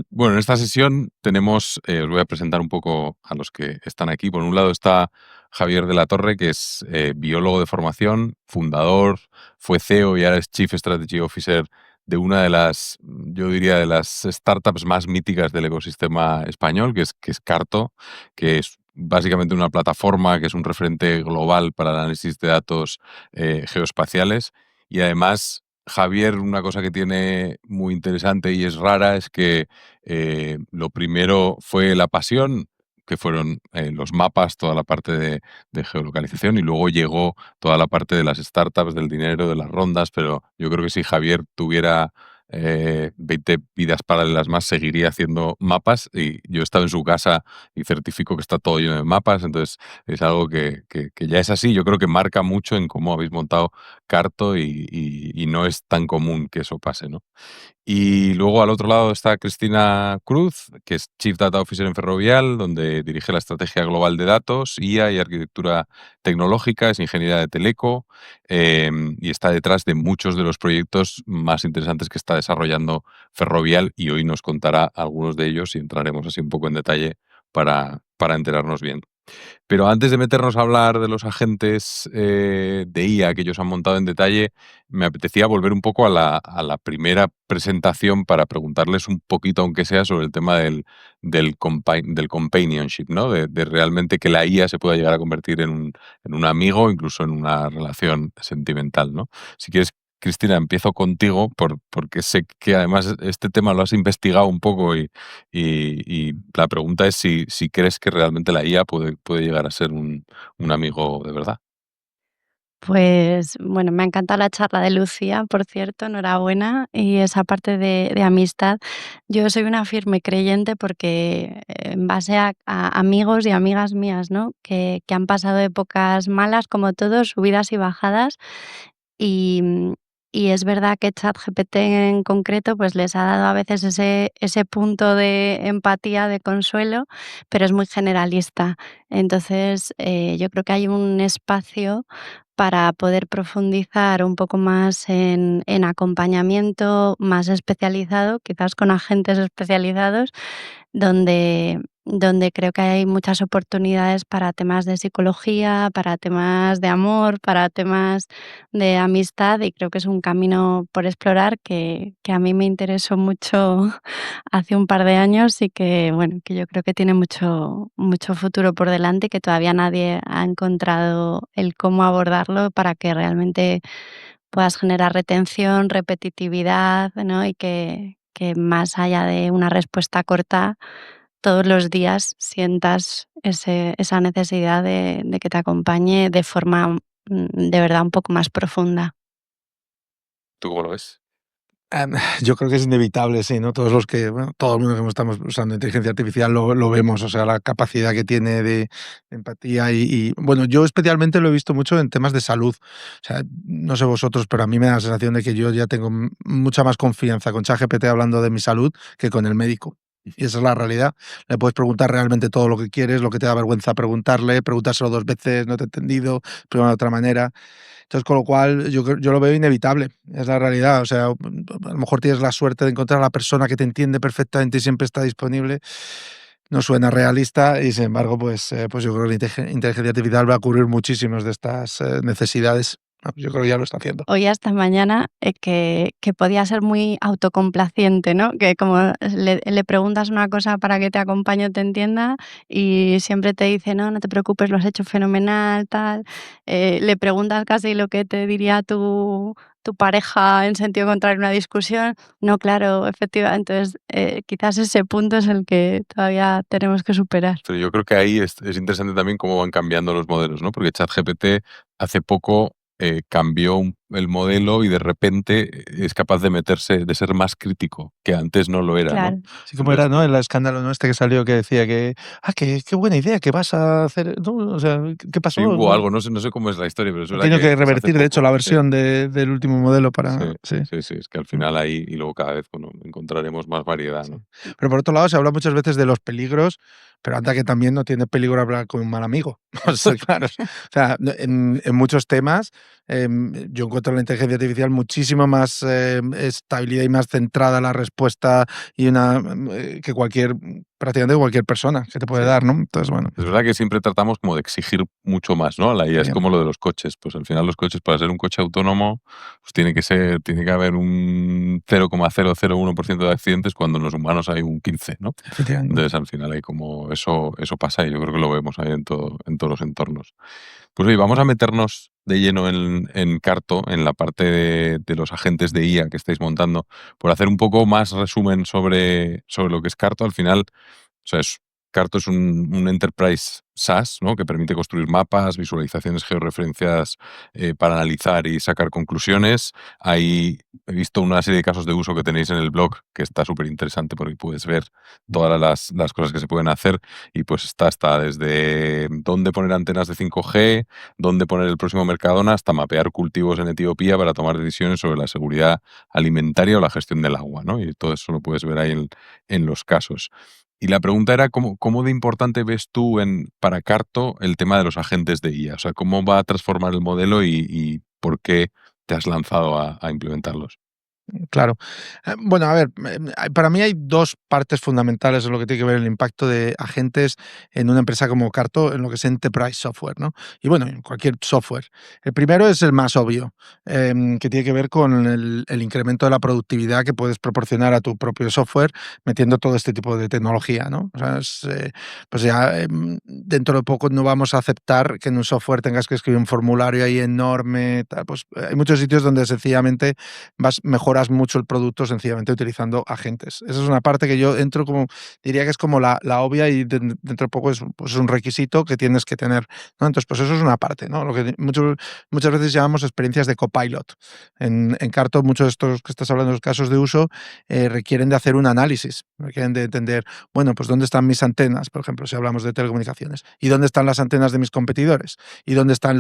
Bueno, en esta sesión tenemos, os voy a presentar un poco a los que están aquí. Por un lado está Javier de la Torre, que es biólogo de formación, fundador, fue CEO y ahora es Chief Strategy Officer de una de las, yo diría, de las startups más míticas del ecosistema español, que es Carto, que es básicamente una plataforma que es un referente global para el análisis de datos geoespaciales. Y además, Javier, una cosa que tiene muy interesante y es rara es que lo primero fue la pasión, que fueron los mapas, toda la parte de geolocalización, y luego llegó toda la parte de las startups, del dinero, de las rondas, pero yo creo que si Javier tuviera 20 vidas paralelas más, seguiría haciendo mapas, y yo he estado en su casa y certifico que está todo lleno de mapas, entonces es algo que ya es así. Yo creo que marca mucho en cómo habéis montado Carto y no es tan común que eso pase, ¿no? Y luego al otro lado está Cristina Cruz, que es Chief Data Officer en Ferrovial, donde dirige la estrategia global de datos, IA y arquitectura tecnológica, es ingeniera de Teleco, y está detrás de muchos de los proyectos más interesantes que está desarrollando Ferrovial, y hoy nos contará algunos de ellos y entraremos así un poco en detalle para enterarnos bien. Pero antes de meternos a hablar de los agentes de IA que ellos han montado en detalle, me apetecía volver un poco a la primera presentación para preguntarles un poquito, aunque sea, sobre el tema del companionship, ¿no? De realmente que la IA se pueda llegar a convertir en un amigo, incluso en una relación sentimental, ¿no? Si quieres, Cristina, empiezo contigo porque sé que además este tema lo has investigado un poco y la pregunta es si crees que realmente la IA puede llegar a ser un amigo de verdad. Pues, bueno, me ha encantado la charla de Lucía, por cierto, enhorabuena. Y esa parte de amistad, yo soy una firme creyente porque en base a amigos y amigas mías, ¿no? Que han pasado épocas malas como todos, subidas y bajadas. Y, y es verdad que ChatGPT en concreto, pues les ha dado a veces ese punto de empatía, de consuelo, pero es muy generalista. Entonces, yo creo que hay un espacio para poder profundizar un poco más en acompañamiento más especializado, quizás con agentes especializados, donde creo que hay muchas oportunidades para temas de psicología, para temas de amor, para temas de amistad, y creo que es un camino por explorar que a mí me interesó mucho hace un par de años y que, bueno, que yo creo que tiene mucho futuro por delante y que todavía nadie ha encontrado el cómo abordarlo para que realmente puedas generar retención, repetitividad, ¿no? Y que más allá de una respuesta corta, todos los días sientas esa necesidad de que te acompañe de forma, de verdad un poco más profunda. ¿Tú cómo lo ves? Em, yo creo que es inevitable, sí, ¿no? Todos los que, bueno, todo el mundo que estamos usando inteligencia artificial lo vemos, o sea, la capacidad que tiene de empatía bueno, yo especialmente lo he visto mucho en temas de salud. O sea, no sé vosotros, pero a mí me da la sensación de que yo ya tengo mucha más confianza con ChatGPT hablando de mi salud que con el médico. Y esa es la realidad. Le puedes preguntar realmente todo lo que quieres, lo que te da vergüenza preguntarle, preguntárselo 2 veces, no te he entendido, prueba de otra manera. Entonces, con lo cual, yo lo veo inevitable, es la realidad. O sea, a lo mejor tienes la suerte de encontrar a la persona que te entiende perfectamente y siempre está disponible. No suena realista y, sin embargo, pues yo creo que la inteligencia artificial va a cubrir muchísimas de estas necesidades. Yo creo que ya lo está haciendo. Oía esta mañana, que podía ser muy autocomplaciente, ¿no? Que como le preguntas una cosa para que te acompañe o te entienda, y siempre te dice: "No, no te preocupes, lo has hecho fenomenal", tal. Le preguntas casi lo que te diría tu pareja en sentido contrario en una discusión. No, claro, efectivamente. Entonces, quizás ese punto es el que todavía tenemos que superar. Pero yo creo que ahí es interesante también cómo van cambiando los modelos, ¿no? Porque ChatGPT hace poco cambió el modelo y de repente es capaz de meterse, de ser más crítico, que antes no lo era, ¿no? Claro. Así como era, Entonces, ¿no? El escándalo, ¿no? Este que salió que decía que, qué buena idea, que vas a hacer, ¿no? O sea, ¿qué sí pasó? hubo algo, no sé cómo es la historia, pero es Ha verdad tenido que que es hace revertir, de hecho, poco. la Sí, versión del último modelo sí, para, sí. sí, sí, es que al Mm. final ahí y luego cada vez, bueno, encontraremos más variedad, Sí. ¿no? Pero por otro lado, se habla muchas veces de los peligros, pero anda que también no tiene peligro hablar con un mal amigo. O sea, claro, o sea, en muchos temas, yo encuentro encuentro en la inteligencia artificial muchísimo más estabilidad y más centrada la respuesta y que prácticamente cualquier persona que te puede Sí. dar, ¿no? Entonces, bueno. Es verdad que siempre tratamos como de exigir mucho más, ¿no? A la IA es Sí. como lo de los coches. Pues al final los coches, para ser un coche autónomo, pues tiene que haber un 0,001% de accidentes cuando en los humanos hay un 15, ¿no? Efectivamente. Entonces al final hay como eso pasa y yo creo que lo vemos ahí en todos los entornos. Pues oye, vamos a meternos de lleno en Carto, en la parte de los agentes de IA que estáis montando, por hacer un poco más resumen sobre lo que es Carto. Al final, o sea, Carto es un enterprise SaaS, ¿no? Que permite construir mapas, visualizaciones georreferenciadas para analizar y sacar conclusiones. Ahí he visto una serie de casos de uso que tenéis en el blog que está súper interesante porque puedes ver todas las cosas que se pueden hacer y pues está desde dónde poner antenas de 5G, dónde poner el próximo Mercadona, hasta mapear cultivos en Etiopía para tomar decisiones sobre la seguridad alimentaria o la gestión del agua, ¿no? Y todo eso lo puedes ver ahí en los casos. Y la pregunta era, ¿cómo de importante ves tú para Carto el tema de los agentes de IA? O sea, ¿cómo va a transformar el modelo y por qué te has lanzado a implementarlos? Claro. Bueno, a ver, para mí hay dos partes fundamentales en lo que tiene que ver el impacto de agentes en una empresa como Carto, en lo que es enterprise software, ¿no? Y bueno, en cualquier software. El primero es el más obvio, que tiene que ver con el incremento de la productividad que puedes proporcionar a tu propio software metiendo todo este tipo de tecnología, ¿no? O sea, pues ya dentro de poco no vamos a aceptar que en un software tengas que escribir un formulario ahí enorme, tal. Pues hay muchos sitios donde sencillamente mejoras mucho el producto sencillamente utilizando agentes. Esa es una parte que yo diría que es como la obvia y dentro de poco pues es un requisito que tienes que tener, ¿no? Entonces, pues eso es una parte, ¿no? Lo que muchas veces llamamos experiencias de copilot. En Carto, muchos de estos que estás hablando, los casos de uso, requieren de hacer un análisis, requieren de entender, bueno, pues dónde están mis antenas, por ejemplo, si hablamos de telecomunicaciones, y dónde están las antenas de mis competidores, y dónde están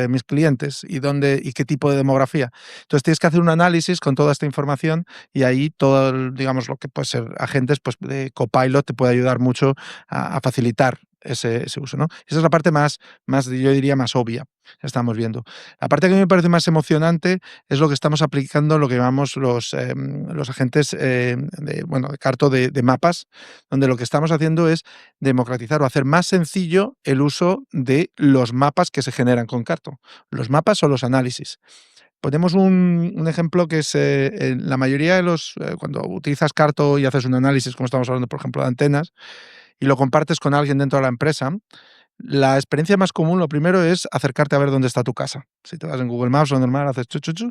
mis clientes, y qué tipo de demografía. Entonces tienes que hacer un análisis con toda esta información y ahí todo, digamos, lo que puede ser agentes, pues de Copilot te puede ayudar mucho a facilitar ese uso, ¿no? Esa es la parte yo diría, más obvia que estamos viendo. La parte que a mí me parece más emocionante es lo que estamos aplicando, lo que llamamos los agentes de Carto de mapas, donde lo que estamos haciendo es democratizar o hacer más sencillo el uso de los mapas que se generan con Carto. Los mapas o los análisis. Ponemos un ejemplo que es en la mayoría de cuando utilizas Carto y haces un análisis, como estamos hablando, por ejemplo, de antenas, y lo compartes con alguien dentro de la empresa, la experiencia más común, lo primero es acercarte a ver dónde está tu casa. Si te vas en Google Maps, lo normal, haces chu, chu, chu,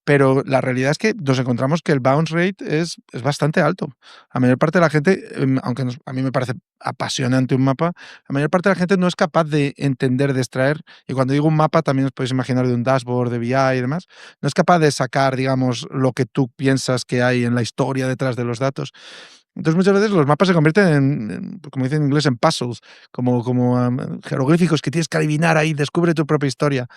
pero la realidad es que nos encontramos que el bounce rate es bastante alto. La mayor parte de la gente, aunque a mí me parece apasionante un mapa, la mayor parte de la gente no es capaz de entender, de extraer, y cuando digo un mapa también os podéis imaginar de un dashboard, de BI y demás, no es capaz de sacar, digamos, lo que tú piensas que hay en la historia detrás de los datos. Entonces muchas veces los mapas se convierten como dicen en inglés, en puzzles, como jeroglíficos que tienes que adivinar ahí, descubre tu propia historia.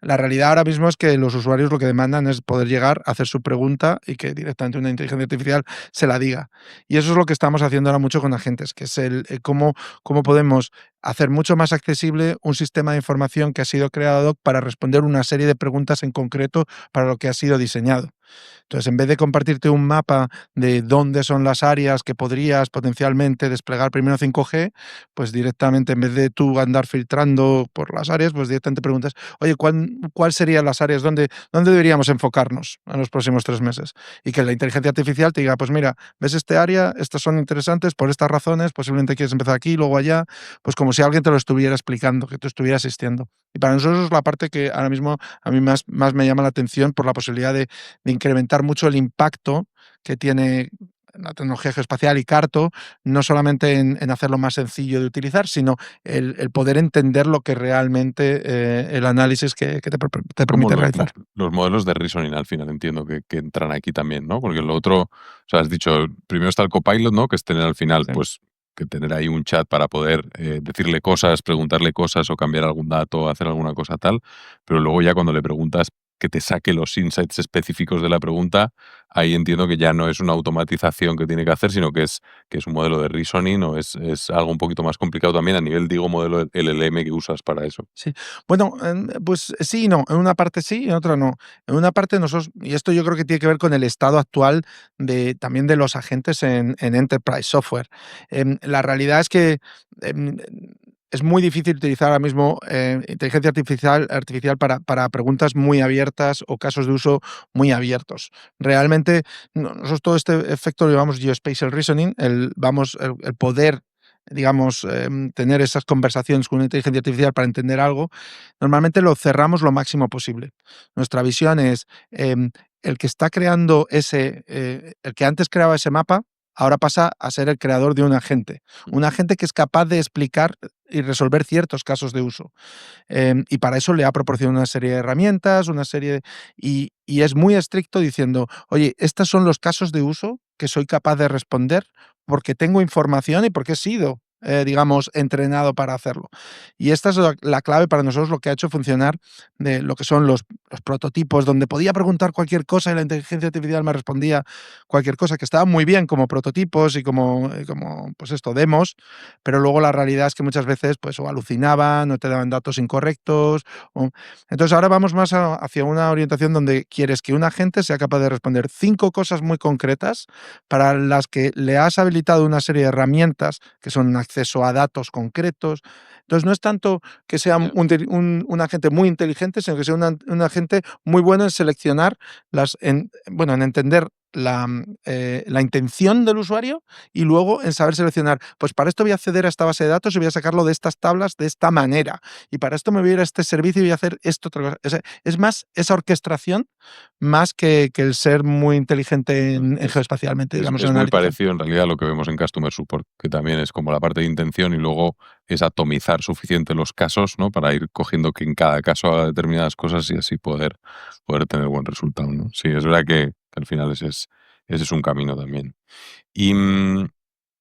La realidad ahora mismo es que los usuarios lo que demandan es poder llegar a hacer su pregunta y que directamente una inteligencia artificial se la diga. Y eso es lo que estamos haciendo ahora mucho con agentes, que es cómo podemos hacer mucho más accesible un sistema de información que ha sido creado para responder una serie de preguntas en concreto para lo que ha sido diseñado. Entonces, en vez de compartirte un mapa de dónde son las áreas que podrías potencialmente desplegar primero 5G, pues directamente, en vez de tú andar filtrando por las áreas, pues directamente preguntas, oye, ¿cuál serían las áreas dónde deberíamos enfocarnos en los próximos 3 meses? Y que la inteligencia artificial te diga, pues mira, ves este área, estas son interesantes por estas razones, posiblemente quieres empezar aquí, luego allá, pues como si alguien te lo estuviera explicando, que tú estuvieras asistiendo. Y para nosotros es la parte que ahora mismo a mí más me llama la atención por la posibilidad de incrementar mucho el impacto que tiene la tecnología geoespacial y Carto, no solamente en hacerlo más sencillo de utilizar, sino el poder entender lo que realmente el análisis que te Como permite realizar. los modelos de reasoning al final entiendo que entran aquí también, ¿no? Porque lo otro, o sea, has dicho, primero está el copilot, ¿no? Que es tener al final, Sí. pues, que tener ahí un chat para poder decirle cosas, preguntarle cosas o cambiar algún dato, hacer alguna cosa tal, pero luego ya cuando le preguntas que te saque los insights específicos de la pregunta, ahí entiendo que ya no es una automatización que tiene que hacer, sino que es un modelo de reasoning o es algo un poquito más complicado también a nivel, digo, modelo LLM que usas para eso. Sí. Bueno, pues sí y no. En una parte sí, en otra no. En una parte nosotros, y esto yo creo que tiene que ver con el estado actual también de los agentes en Enterprise Software. La realidad es que em, es muy difícil utilizar ahora mismo inteligencia artificial para preguntas muy abiertas o casos de uso muy abiertos. Realmente, nosotros todo este efecto lo llamamos Geospatial Reasoning, el poder, digamos, tener esas conversaciones con una inteligencia artificial para entender algo, normalmente lo cerramos lo máximo posible. Nuestra visión es, el que está creando el que antes creaba ese mapa, ahora pasa a ser el creador de un agente que es capaz de explicar y resolver ciertos casos de uso. Y para eso le ha proporcionado una serie de herramientas, y es muy estricto diciendo, oye, estos son los casos de uso que soy capaz de responder porque tengo información y porque he sido, digamos, entrenado para hacerlo. Y esta es la clave para nosotros, lo que ha hecho funcionar de lo que son los prototipos, donde podía preguntar cualquier cosa y la inteligencia artificial me respondía cualquier cosa, que estaba muy bien como prototipos y como pues esto, demos, pero luego la realidad es que muchas veces pues o alucinaban o te daban datos incorrectos. Entonces ahora vamos más hacia una orientación donde quieres que un agente sea capaz de responder 5 cosas muy concretas para las que le has habilitado una serie de herramientas que son acceso a datos concretos. Entonces no es tanto que sea un agente muy inteligente, sino que sea un agente muy bueno en seleccionar en entender la intención del usuario y luego en saber seleccionar, pues para esto voy a acceder a esta base de datos y voy a sacarlo de estas tablas de esta manera. Y para esto me voy a ir a este servicio y voy a hacer esto otra cosa. Es más esa orquestación más que el ser muy inteligente geoespacialmente, digamos, en Es muy analítica. parecido en realidad a lo que vemos en Customer Support, que también es como la parte de intención y luego es atomizar suficiente los casos, ¿no? Para ir cogiendo que en cada caso haga determinadas cosas y así poder tener buen resultado, ¿no? Sí, es verdad que al final ese es un camino también. Y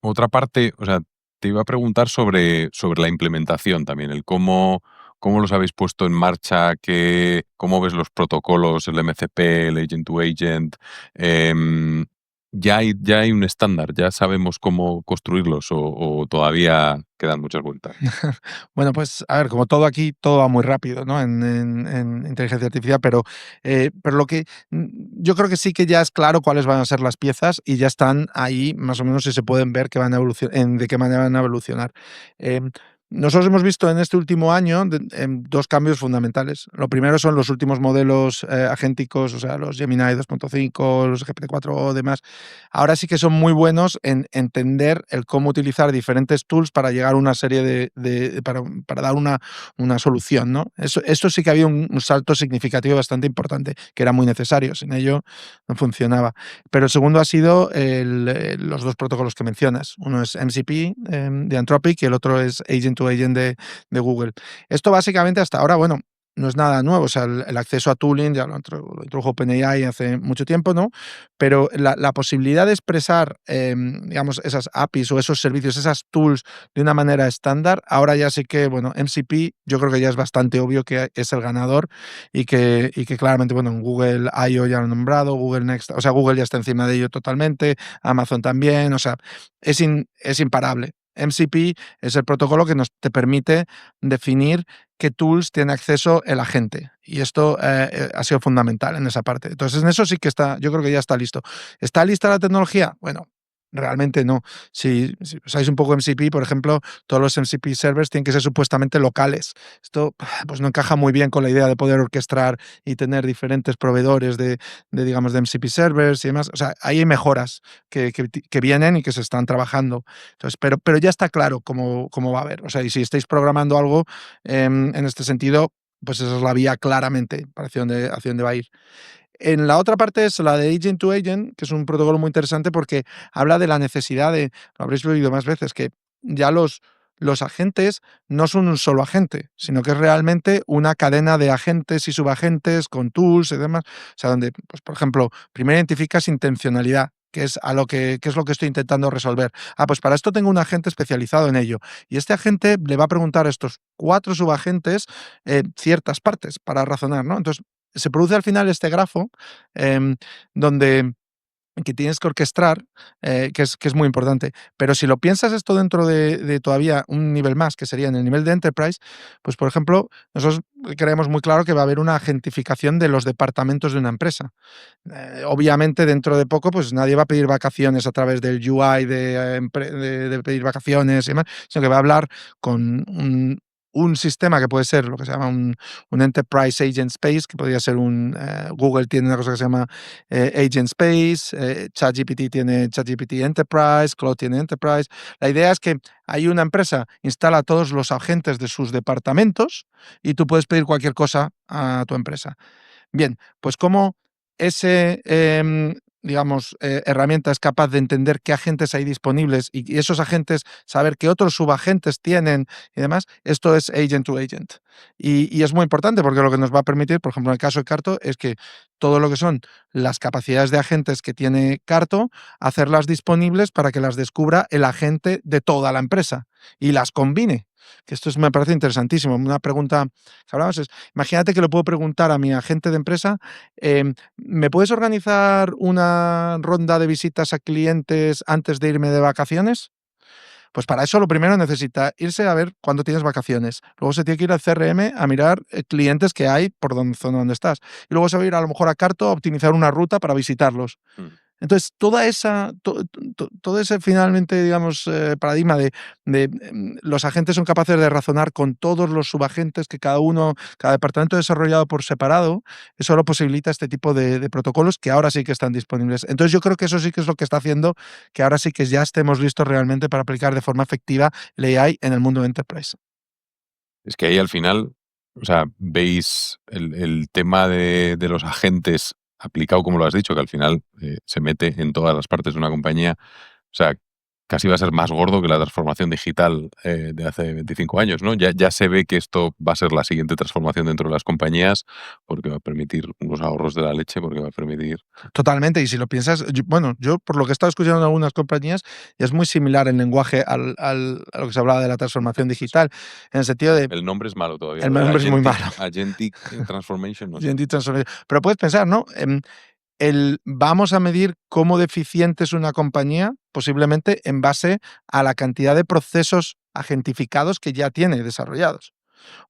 otra parte, o sea, te iba a preguntar sobre la implementación también, el cómo los habéis puesto en marcha, cómo ves los protocolos, el MCP, el Agent to Agent. em, ¿Ya hay un estándar? ¿Ya sabemos cómo construirlos o todavía quedan muchas vueltas? Bueno, pues a ver, como todo aquí, todo va muy rápido, ¿no? En inteligencia artificial, pero yo creo que sí que ya es claro cuáles van a ser las piezas y ya están ahí, más o menos, y se pueden ver que van a de qué manera van a evolucionar. Em, Nosotros hemos visto en este último año dos cambios fundamentales. Lo primero son los últimos modelos agénticos, o sea, los Gemini 2.5, los GPT-4 o demás. Ahora sí que son muy buenos en entender el cómo utilizar diferentes tools para llegar a una serie para dar una solución, ¿no? Eso sí que había un salto significativo bastante importante, que era muy necesario. Sin ello no funcionaba. Pero el segundo ha sido los dos protocolos que mencionas. Uno es MCP de Anthropic y el otro es Agent to Agent de Google. Esto básicamente hasta ahora, bueno, no es nada nuevo, o sea, el acceso a tooling ya lo introdujo OpenAI hace mucho tiempo, ¿no? Pero la posibilidad de expresar, digamos, esas APIs o esos servicios, esas tools de una manera estándar, ahora ya sí que, bueno, MCP yo creo que ya es bastante obvio que es el ganador y que claramente, bueno, en Google I/O ya lo han nombrado, Google Next, o sea, Google ya está encima de ello totalmente, Amazon también, o sea, es imparable. MCP es el protocolo que te permite definir qué tools tiene acceso el agente. Y esto ha sido fundamental en esa parte. Entonces, en eso sí que yo creo que ya está listo. ¿Está lista la tecnología? Bueno, realmente no. Si usáis un poco MCP, por ejemplo, todos los MCP servers tienen que ser supuestamente locales. Esto pues no encaja muy bien con la idea de poder orquestar y tener diferentes proveedores digamos, de MCP servers y demás. O sea, ahí hay mejoras que vienen y que se están trabajando. Entonces, pero ya está claro cómo va a haber. O sea, y si estáis programando algo en este sentido, pues esa es la vía claramente hacia dónde va a ir. En la otra parte es la de Agent to Agent, que es un protocolo muy interesante porque habla de la necesidad lo habréis oído más veces, que ya los agentes no son un solo agente, sino que es realmente una cadena de agentes y subagentes con tools y demás. O sea, donde, pues, por ejemplo, primero identificas intencionalidad, que es qué es lo que estoy intentando resolver. Pues para esto tengo un agente especializado en ello. Y este agente le va a preguntar a estos 4 subagentes ciertas partes para razonar, ¿no? Entonces, se produce al final este grafo donde que tienes que orquestar, que es muy importante. Pero si lo piensas esto dentro de todavía un nivel más, que sería en el nivel de enterprise, pues por ejemplo, nosotros creemos muy claro que va a haber una agentificación de los departamentos de una empresa. Obviamente, dentro de poco, pues nadie va a pedir vacaciones a través del UI de pedir vacaciones y demás, sino que va a hablar con un sistema que puede ser lo que se llama un Enterprise Agent Space, que podría ser Google tiene una cosa que se llama Agent Space, ChatGPT tiene ChatGPT Enterprise, Claude tiene Enterprise. La idea es que hay una empresa, instala todos los agentes de sus departamentos y tú puedes pedir cualquier cosa a tu empresa. Bien, pues cómo ese, digamos, herramienta es capaz de entender qué agentes hay disponibles y esos agentes saber qué otros subagentes tienen y demás, esto es agent to agent. Y es muy importante porque lo que nos va a permitir, por ejemplo, en el caso de Carto, es que todo lo que son las capacidades de agentes que tiene Carto, hacerlas disponibles para que las descubra el agente de toda la empresa y las combine. Que esto me parece interesantísimo. Una pregunta que hablamos es, imagínate que le puedo preguntar a mi agente de empresa, ¿me puedes organizar una ronda de visitas a clientes antes de irme de vacaciones? Pues para eso lo primero necesita irse a ver cuándo tienes vacaciones. Luego se tiene que ir al CRM a mirar clientes que hay por zona donde estás. Y luego se va a ir a lo mejor a Carto a optimizar una ruta para visitarlos. Mm. Entonces, todo ese finalmente, digamos, paradigma de los agentes son capaces de razonar con todos los subagentes que cada departamento ha desarrollado por separado, eso lo posibilita este tipo de protocolos que ahora sí que están disponibles. Entonces, yo creo que eso sí que es lo que está haciendo que ahora sí que ya estemos listos realmente para aplicar de forma efectiva el AI en el mundo de enterprise. Es que ahí al final, o sea, veis el tema de los agentes aplicado, como lo has dicho, que al final se mete en todas las partes de una compañía. O sea, casi va a ser más gordo que la transformación digital de hace 25 años, ¿no? Ya se ve que esto va a ser la siguiente transformación dentro de las compañías porque va a permitir unos ahorros de la leche, porque va a permitir... Totalmente, y si lo piensas, yo por lo que he estado escuchando en algunas compañías, es muy similar el lenguaje a lo que se hablaba de la transformación digital, en el sentido de, El nombre es malo todavía, el lo de nombre es muy malo, Agentic Transformation, no sé. Identity Transformation. Pero puedes pensar, ¿no? Vamos a medir cómo deficiente es una compañía, posiblemente en base a la cantidad de procesos agentificados que ya tiene desarrollados.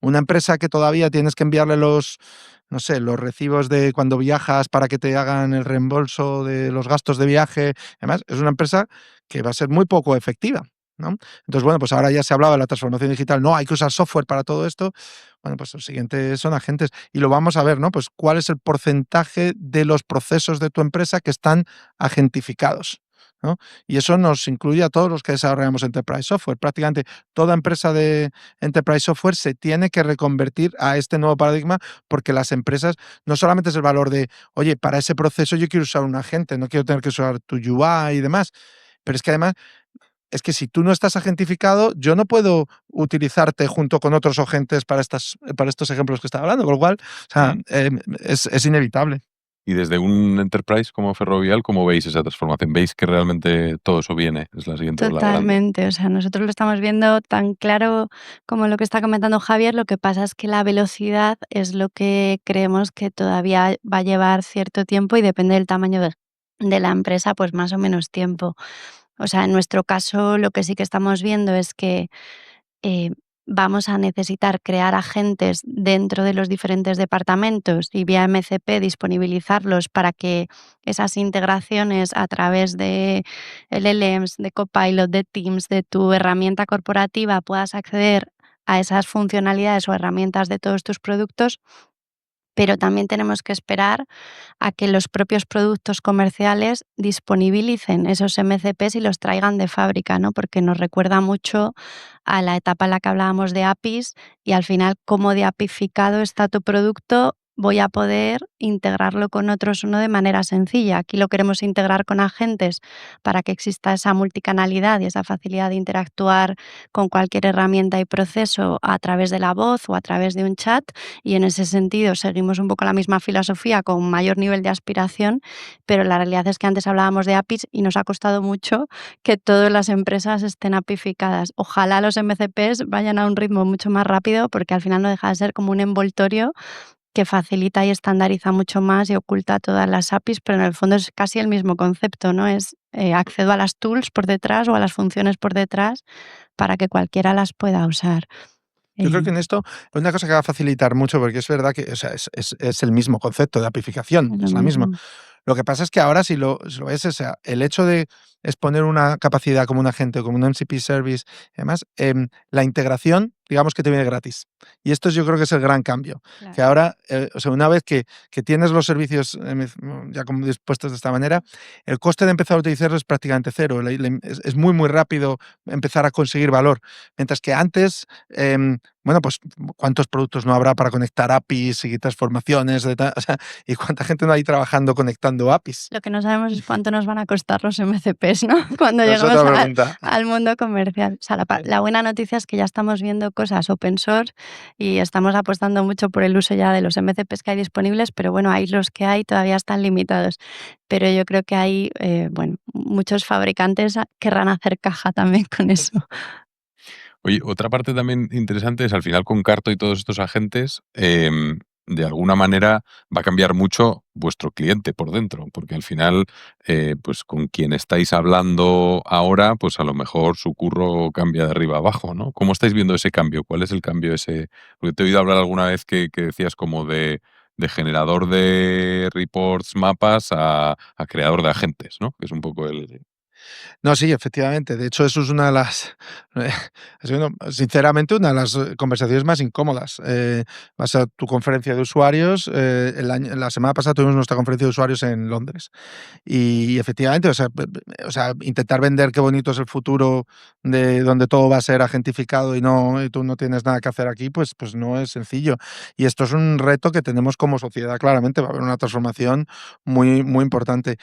Una empresa que todavía tienes que enviarle no sé, los recibos de cuando viajas para que te hagan el reembolso de los gastos de viaje, además, es una empresa que va a ser muy poco efectiva, ¿no? Entonces, bueno, pues ahora ya se hablaba de la transformación digital, no, hay que usar software para todo esto. Bueno, pues lo siguiente son agentes y lo vamos a ver, ¿no? Pues cuál es el porcentaje de los procesos de tu empresa que están agentificados, ¿no? Y eso nos incluye a todos los que desarrollamos Enterprise Software. Prácticamente toda empresa de Enterprise Software se tiene que reconvertir a este nuevo paradigma porque las empresas no solamente es el valor de, oye, para ese proceso yo quiero usar un agente, no quiero tener que usar tu UI y demás, pero es que además es que si tú no estás agentificado, yo no puedo utilizarte junto con otros agentes para estos ejemplos que estaba hablando, con lo cual, o sea, es inevitable. Y desde un enterprise como Ferrovial, ¿cómo veis esa transformación? ¿Veis que realmente todo eso viene? Es la siguiente ola grande. Totalmente, o sea, nosotros lo estamos viendo tan claro como lo que está comentando Javier, lo que pasa es que la velocidad es lo que creemos que todavía va a llevar cierto tiempo y depende del tamaño de la empresa, pues más o menos tiempo. O sea, en nuestro caso lo que sí que estamos viendo es que eh, vamos a necesitar crear agentes dentro de los diferentes departamentos y vía MCP disponibilizarlos para que esas integraciones a través de LLMs, de Copilot, de Teams, de tu herramienta corporativa puedas acceder a esas funcionalidades o herramientas de todos tus productos, pero también tenemos que esperar a que los propios productos comerciales disponibilicen esos MCPs y los traigan de fábrica, ¿no? Porque nos recuerda mucho a la etapa en la que hablábamos de APIs y al final cómo de apificado está tu producto, voy a poder integrarlo con otros uno de manera sencilla. Aquí lo queremos integrar con agentes para que exista esa multicanalidad y esa facilidad de interactuar con cualquier herramienta y proceso a través de la voz o a través de un chat, y en ese sentido seguimos un poco la misma filosofía con mayor nivel de aspiración, pero la realidad es que antes hablábamos de APIs y nos ha costado mucho que todas las empresas estén apificadas. Ojalá los MCPs vayan a un ritmo mucho más rápido porque al final no deja de ser como un envoltorio que facilita y estandariza mucho más y oculta todas las APIs, pero en el fondo es casi el mismo concepto, ¿no? Es accedo a las tools por detrás o a las funciones por detrás para que cualquiera las pueda usar. Yo creo Eh, que en esto es una cosa que va a facilitar mucho porque es verdad que o sea, es el mismo concepto de apificación, es lo es la misma. mismo. Lo que pasa es que ahora si lo ves, o sea, el hecho de exponer una capacidad como un agente, como un MCP service y demás, la integración, digamos que te viene gratis. Y esto yo creo que es el gran cambio. Que Claro. ahora, o sea, una vez que tienes los servicios ya como dispuestos de esta manera, el coste de empezar a utilizarlo es prácticamente cero. Es muy, muy rápido empezar a conseguir valor. Mientras que antes, bueno, pues cuántos productos no habrá para conectar APIs y transformaciones, o sea, y cuánta gente no hay trabajando conectando APIs. Lo que no sabemos es cuánto nos van a costar los MCPs, ¿no? Cuando Esa es lleguemos otra pregunta. al mundo comercial. O sea, la buena noticia es que ya estamos viendo cosas open source y estamos apostando mucho por el uso ya de los MCPs que hay disponibles, pero bueno, ahí los que hay todavía están limitados. Pero yo creo que hay, bueno, muchos fabricantes querrán hacer caja también con eso. Oye, otra parte también interesante es al final con Carto y todos estos agentes, de alguna manera va a cambiar mucho vuestro cliente por dentro, porque al final, pues con quien estáis hablando ahora, pues a lo mejor su curro cambia de arriba a abajo, ¿no? ¿Cómo estáis viendo ese cambio? ¿Cuál es el cambio ese? Porque te he oído hablar alguna vez que decías como de generador de reports, mapas a creador de agentes, ¿no? Que es un poco el... No, sí, efectivamente. De hecho, eso es una de las, ha sido sinceramente, una de las conversaciones más incómodas. Vas a tu conferencia de usuarios, la semana pasada tuvimos nuestra conferencia de usuarios en Londres. Y efectivamente, o sea, intentar vender qué bonito es el futuro de donde todo va a ser agentificado y tú no tienes nada que hacer aquí, pues no es sencillo. Y esto es un reto que tenemos como sociedad, claramente, va a haber una transformación muy, muy importante.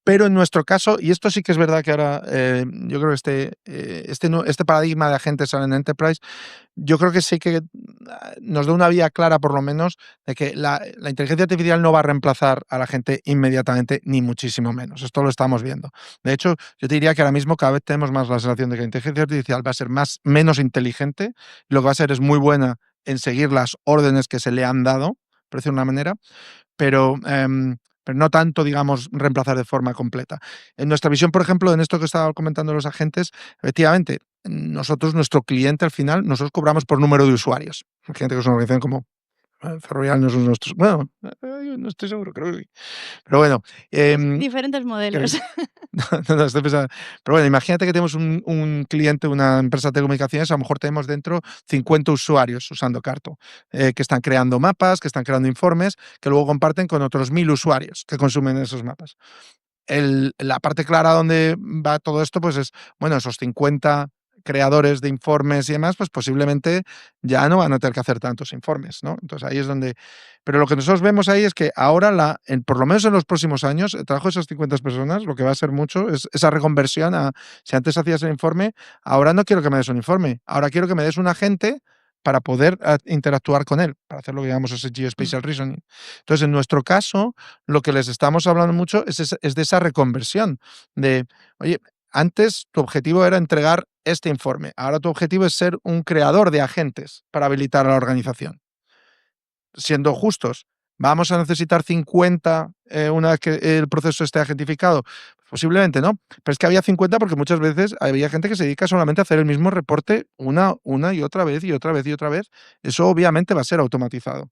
Pero en nuestro caso, y esto sí que es verdad que ahora yo creo que este paradigma de agentes en Enterprise, yo creo que sí que nos da una vía clara, por lo menos, de que la inteligencia artificial no va a reemplazar a la gente inmediatamente, ni muchísimo menos. Esto lo estamos viendo. De hecho, yo te diría que ahora mismo cada vez tenemos más la sensación de que la inteligencia artificial va a ser menos inteligente, y lo que va a ser es muy buena en seguir las órdenes que se le han dado, por decirlo de una manera, pero, pero no tanto, digamos, reemplazar de forma completa. En nuestra visión, por ejemplo, en esto que estaba comentando los agentes, efectivamente, nuestro cliente al final, nosotros cobramos por número de usuarios. Imagínate que es una organización como Ferrovial, no son nuestros. Bueno, no estoy seguro, creo que sí. Pero bueno, Diferentes creo modelos. que no, estoy pensando. Pero bueno, imagínate que tenemos un cliente, una empresa de telecomunicaciones, a lo mejor tenemos dentro 50 usuarios usando Carto, que están creando mapas, que están creando informes, que luego comparten con otros 1000 usuarios que consumen esos mapas. La parte clara donde va todo esto, pues es, bueno, esos 50 creadores de informes y demás, pues posiblemente ya no van a tener que hacer tantos informes, ¿no? Entonces ahí es donde... Pero lo que nosotros vemos ahí es que ahora, por lo menos en los próximos años, el trabajo de esas 50 personas, lo que va a ser mucho es esa reconversión a, si antes hacías el informe, ahora no quiero que me des un informe, ahora quiero que me des un agente para poder interactuar con él, para hacer lo que llamamos ese geospatial reasoning. Entonces, en nuestro caso, lo que les estamos hablando mucho es de esa reconversión, de, oye, antes tu objetivo era entregar este informe, ahora tu objetivo es ser un creador de agentes para habilitar a la organización. Siendo justos, ¿vamos a necesitar 50 una vez que el proceso esté agentificado? Posiblemente no, pero es que había 50 porque muchas veces había gente que se dedica solamente a hacer el mismo reporte una y otra vez y otra vez y otra vez. Eso obviamente va a ser automatizado.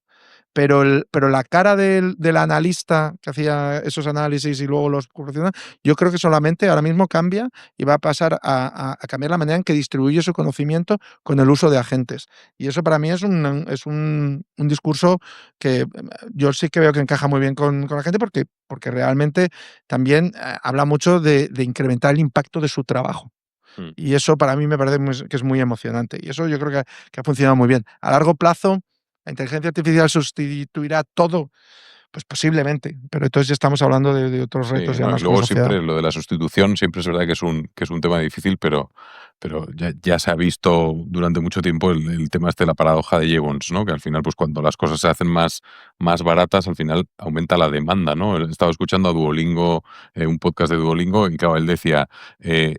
Pero la cara del analista que hacía esos análisis y luego los proporciona, yo creo que solamente ahora mismo cambia y va a pasar a cambiar la manera en que distribuye su conocimiento con el uso de agentes. Y eso para mí es un discurso que yo sí que veo que encaja muy bien con la gente porque realmente también habla mucho de incrementar el impacto de su trabajo. Mm. Y eso para mí me parece que es muy emocionante. Y eso yo creo que ha funcionado muy bien. A largo plazo, ¿la inteligencia artificial sustituirá todo? Pues posiblemente, pero entonces ya estamos hablando de otros Sí, retos ya no, y más como luego sociedad. siempre lo de la sustitución siempre es verdad que es un tema difícil, pero ya se ha visto durante mucho tiempo el tema de la paradoja de Jevons, ¿no? Que al final, pues cuando las cosas se hacen más baratas, al final aumenta la demanda, ¿no? Estaba escuchando a Duolingo, un podcast de Duolingo, y claro, él decía,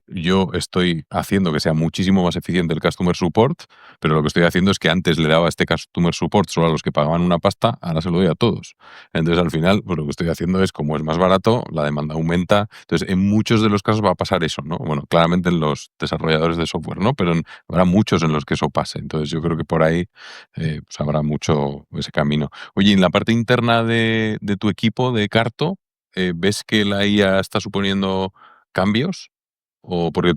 yo estoy haciendo que sea muchísimo más eficiente el customer support, pero lo que estoy haciendo es que antes le daba este customer support solo a los que pagaban una pasta, ahora se lo doy a todos. Entonces, al final, pues lo que estoy haciendo es, como es más barato, la demanda aumenta. Entonces, en muchos de los casos va a pasar eso, ¿no? Bueno, claramente en los desarrolladores de software, ¿no? Pero habrá muchos en los que eso pase. Entonces, yo creo que por ahí pues habrá mucho ese camino. Oye, en la parte interna de tu equipo de Carto, ¿ves que la IA está suponiendo cambios? O porque,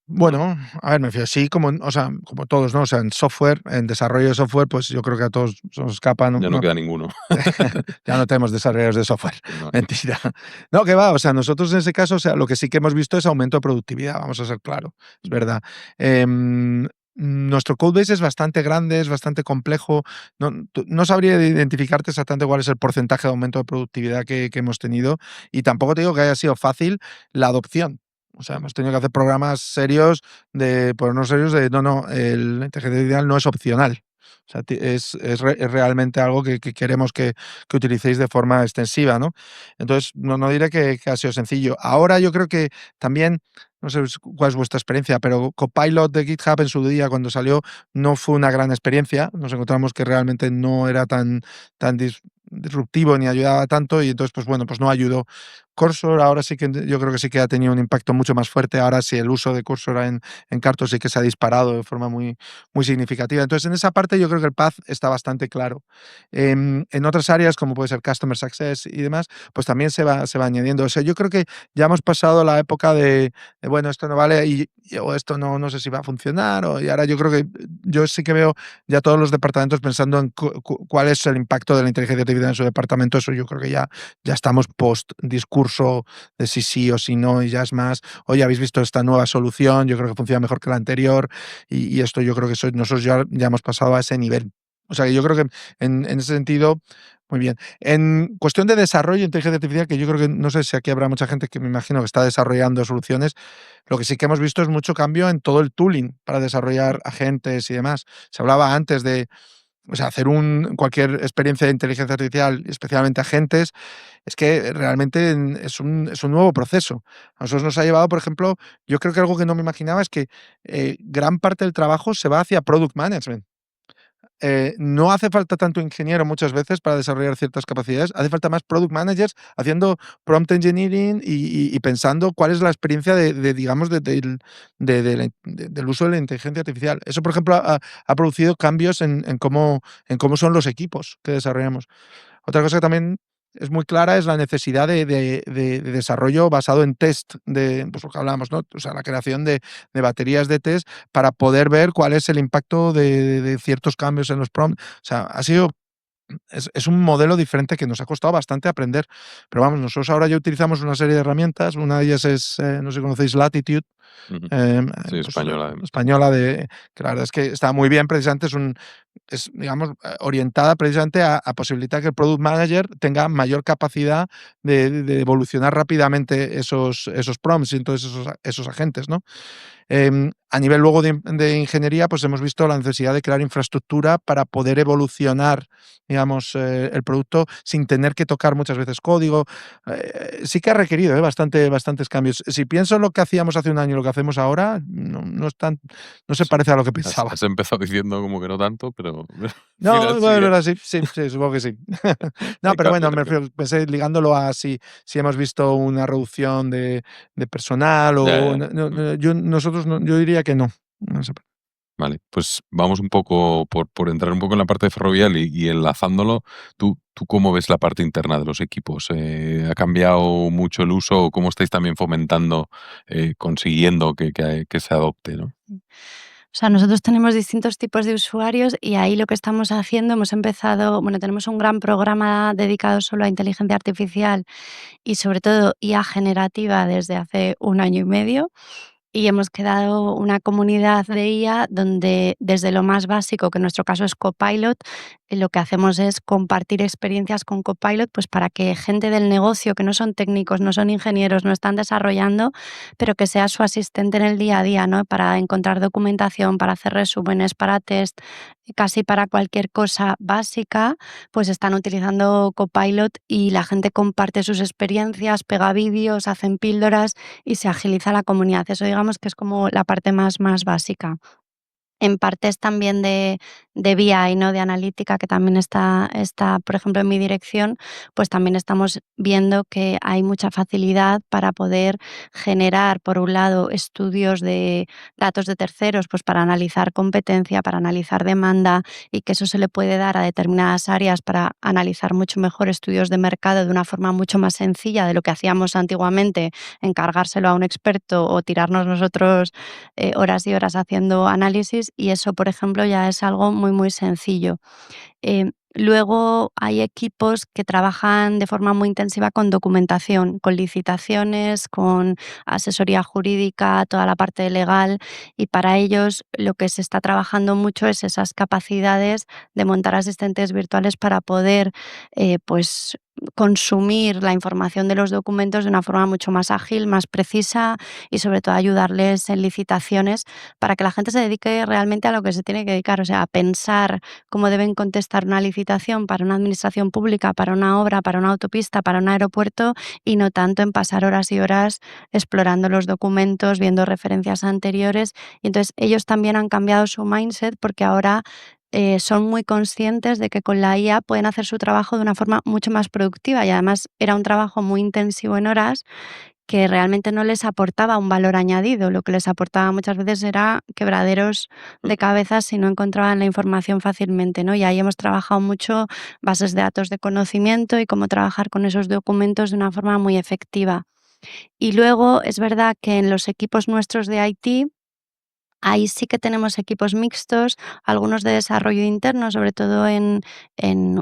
Bueno, a ver, me refiero, sí, o sea, como todos, ¿no? O sea, en software, en desarrollo de software, pues yo creo que a todos se nos escapa, ¿no? ya no queda ninguno. Ya no tenemos desarrolladores de software. No. Mentira. No, que va, o sea, nosotros en ese caso, o sea, lo que sí que hemos visto es aumento de productividad, vamos a ser claros, es verdad. Nuestro codebase es bastante grande, es bastante complejo. No sabría identificarte exactamente cuál es el porcentaje de aumento de productividad que hemos tenido, y tampoco te digo que haya sido fácil la adopción. O sea, hemos tenido que hacer programas serios pues no serios, la inteligencia artificial no es opcional. O sea, es realmente algo que queremos que utilicéis de forma extensiva, ¿no? Entonces, no diré que ha sido sencillo. Ahora yo creo que también, no sé cuál es vuestra experiencia, pero Copilot de GitHub en su día, cuando salió, no fue una gran experiencia. Nos encontramos que realmente no era tan disruptivo ni ayudaba tanto, y entonces, pues bueno, pues no ayudó. Cursor ahora sí que yo creo que sí que ha tenido un impacto mucho más fuerte. Ahora sí, el uso de Cursor en Carto sí que se ha disparado de forma muy significativa. Entonces, en esa parte yo creo que el path está bastante claro. En otras áreas, como puede ser Customer Success y demás, pues también se va añadiendo. O sea, yo creo que ya hemos pasado la época bueno, esto no vale o esto no sé si va a funcionar, y ahora yo creo que yo sí que veo ya todos los departamentos pensando en cuál es el impacto de la inteligencia artificial en su departamento. Eso yo creo que ya estamos post discurso de si sí o si no, y ya es más, oye, habéis visto esta nueva solución, yo creo que funciona mejor que la anterior, y esto yo creo que nosotros ya hemos pasado a ese nivel. O sea, que yo creo que en ese sentido, muy bien. En cuestión de desarrollo de inteligencia artificial, que yo creo que, no sé si aquí habrá mucha gente que me imagino que está desarrollando soluciones, lo que sí que hemos visto es mucho cambio en todo el tooling para desarrollar agentes y demás. Se hablaba antes de, o sea, hacer cualquier experiencia de inteligencia artificial, especialmente agentes, es que realmente es un nuevo proceso. A nosotros nos ha llevado, por ejemplo, yo creo que algo que no me imaginaba es que gran parte del trabajo se va hacia product management. No hace falta tanto ingeniero muchas veces para desarrollar ciertas capacidades, hace falta más product managers haciendo prompt engineering y pensando cuál es la experiencia digamos, del uso de la inteligencia artificial. Eso, por ejemplo, ha producido cambios en cómo son los equipos que desarrollamos. Otra cosa que también es muy clara es la necesidad de desarrollo basado en test, pues lo que hablábamos, ¿no? O sea, la creación de baterías de test para poder ver cuál es el impacto de ciertos cambios en los prompts. O sea, es un modelo diferente que nos ha costado bastante aprender. Pero vamos, nosotros ahora ya utilizamos una serie de herramientas. Una de ellas es, no sé si conocéis Latitude, Ujú. em, Sí, pues, española, además. española, que la verdad es que está muy bien. Precisamente digamos, orientada precisamente a posibilitar que el product manager tenga mayor capacidad de evolucionar rápidamente esos prompts y entonces esos agentes, ¿no? A nivel luego de ingeniería, pues hemos visto la necesidad de crear infraestructura para poder evolucionar, digamos, el producto sin tener que tocar muchas veces código. Sí que ha requerido bastantes cambios. Si pienso en lo que hacíamos hace un año y lo que hacemos ahora, no se Sí. parece a lo que Has pensaba. has empezado diciendo como que no tanto, pero al No, final bueno, es sí, verdad, sí, supongo que sí. No, hay pero bueno, cambios, hay me cambios. refiero, pensé ligándolo a si hemos visto una reducción de personal Ya, o ya. nosotros yo diría que no. No sé. Vale, pues vamos un poco por entrar un poco en la parte de ferrovial y enlazándolo. ¿Tú cómo ves la parte interna de los equipos? ¿Ha cambiado mucho el uso o cómo estáis también fomentando, consiguiendo que se adopte, no? O sea, nosotros tenemos distintos tipos de usuarios y ahí lo que estamos haciendo, hemos empezado, bueno, tenemos un gran programa dedicado solo a inteligencia artificial y sobre todo IA generativa desde hace un año y medio. Y hemos creado una comunidad de IA donde desde lo más básico, que en nuestro caso es Copilot, lo que hacemos es compartir experiencias con Copilot, pues para que gente del negocio, que no son técnicos, no son ingenieros, no están desarrollando, pero que sea su asistente en el día a día, ¿no? Para encontrar documentación, para hacer resúmenes, para test, casi para cualquier cosa básica, pues están utilizando Copilot y la gente comparte sus experiencias, pega vídeos, hacen píldoras y se agiliza la comunidad. Eso digamos que es como la parte más básica. En partes también de BI, ¿no? De analítica, que también está, por ejemplo, en mi dirección, pues también estamos viendo que hay mucha facilidad para poder generar, por un lado, estudios de datos de terceros, pues para analizar competencia, para analizar demanda, y que eso se le puede dar a determinadas áreas para analizar mucho mejor estudios de mercado de una forma mucho más sencilla de lo que hacíamos antiguamente, encargárselo a un experto o tirarnos nosotros horas y horas haciendo análisis, y eso, por ejemplo, ya es algo muy sencillo. Luego hay equipos que trabajan de forma muy intensiva con documentación, con licitaciones, con asesoría jurídica, toda la parte legal, y para ellos lo que se está trabajando mucho es esas capacidades de montar asistentes virtuales para poder, pues, consumir la información de los documentos de una forma mucho más ágil, más precisa y sobre todo ayudarles en licitaciones para que la gente se dedique realmente a lo que se tiene que dedicar, o sea, a pensar cómo deben contestar una licitación para una administración pública, para una obra, para una autopista, para un aeropuerto, y no tanto en pasar horas y horas explorando los documentos, viendo referencias anteriores. Y entonces ellos también han cambiado su mindset porque ahora son muy conscientes de que con la IA pueden hacer su trabajo de una forma mucho más productiva, y además era un trabajo muy intensivo en horas que realmente no les aportaba un valor añadido. Lo que les aportaba muchas veces era quebraderos de cabeza si no encontraban la información fácilmente, ¿no? Y ahí hemos trabajado mucho bases de datos de conocimiento y cómo trabajar con esos documentos de una forma muy efectiva. Y luego es verdad que en los equipos nuestros de IT, ahí sí que tenemos equipos mixtos, algunos de desarrollo interno, sobre todo en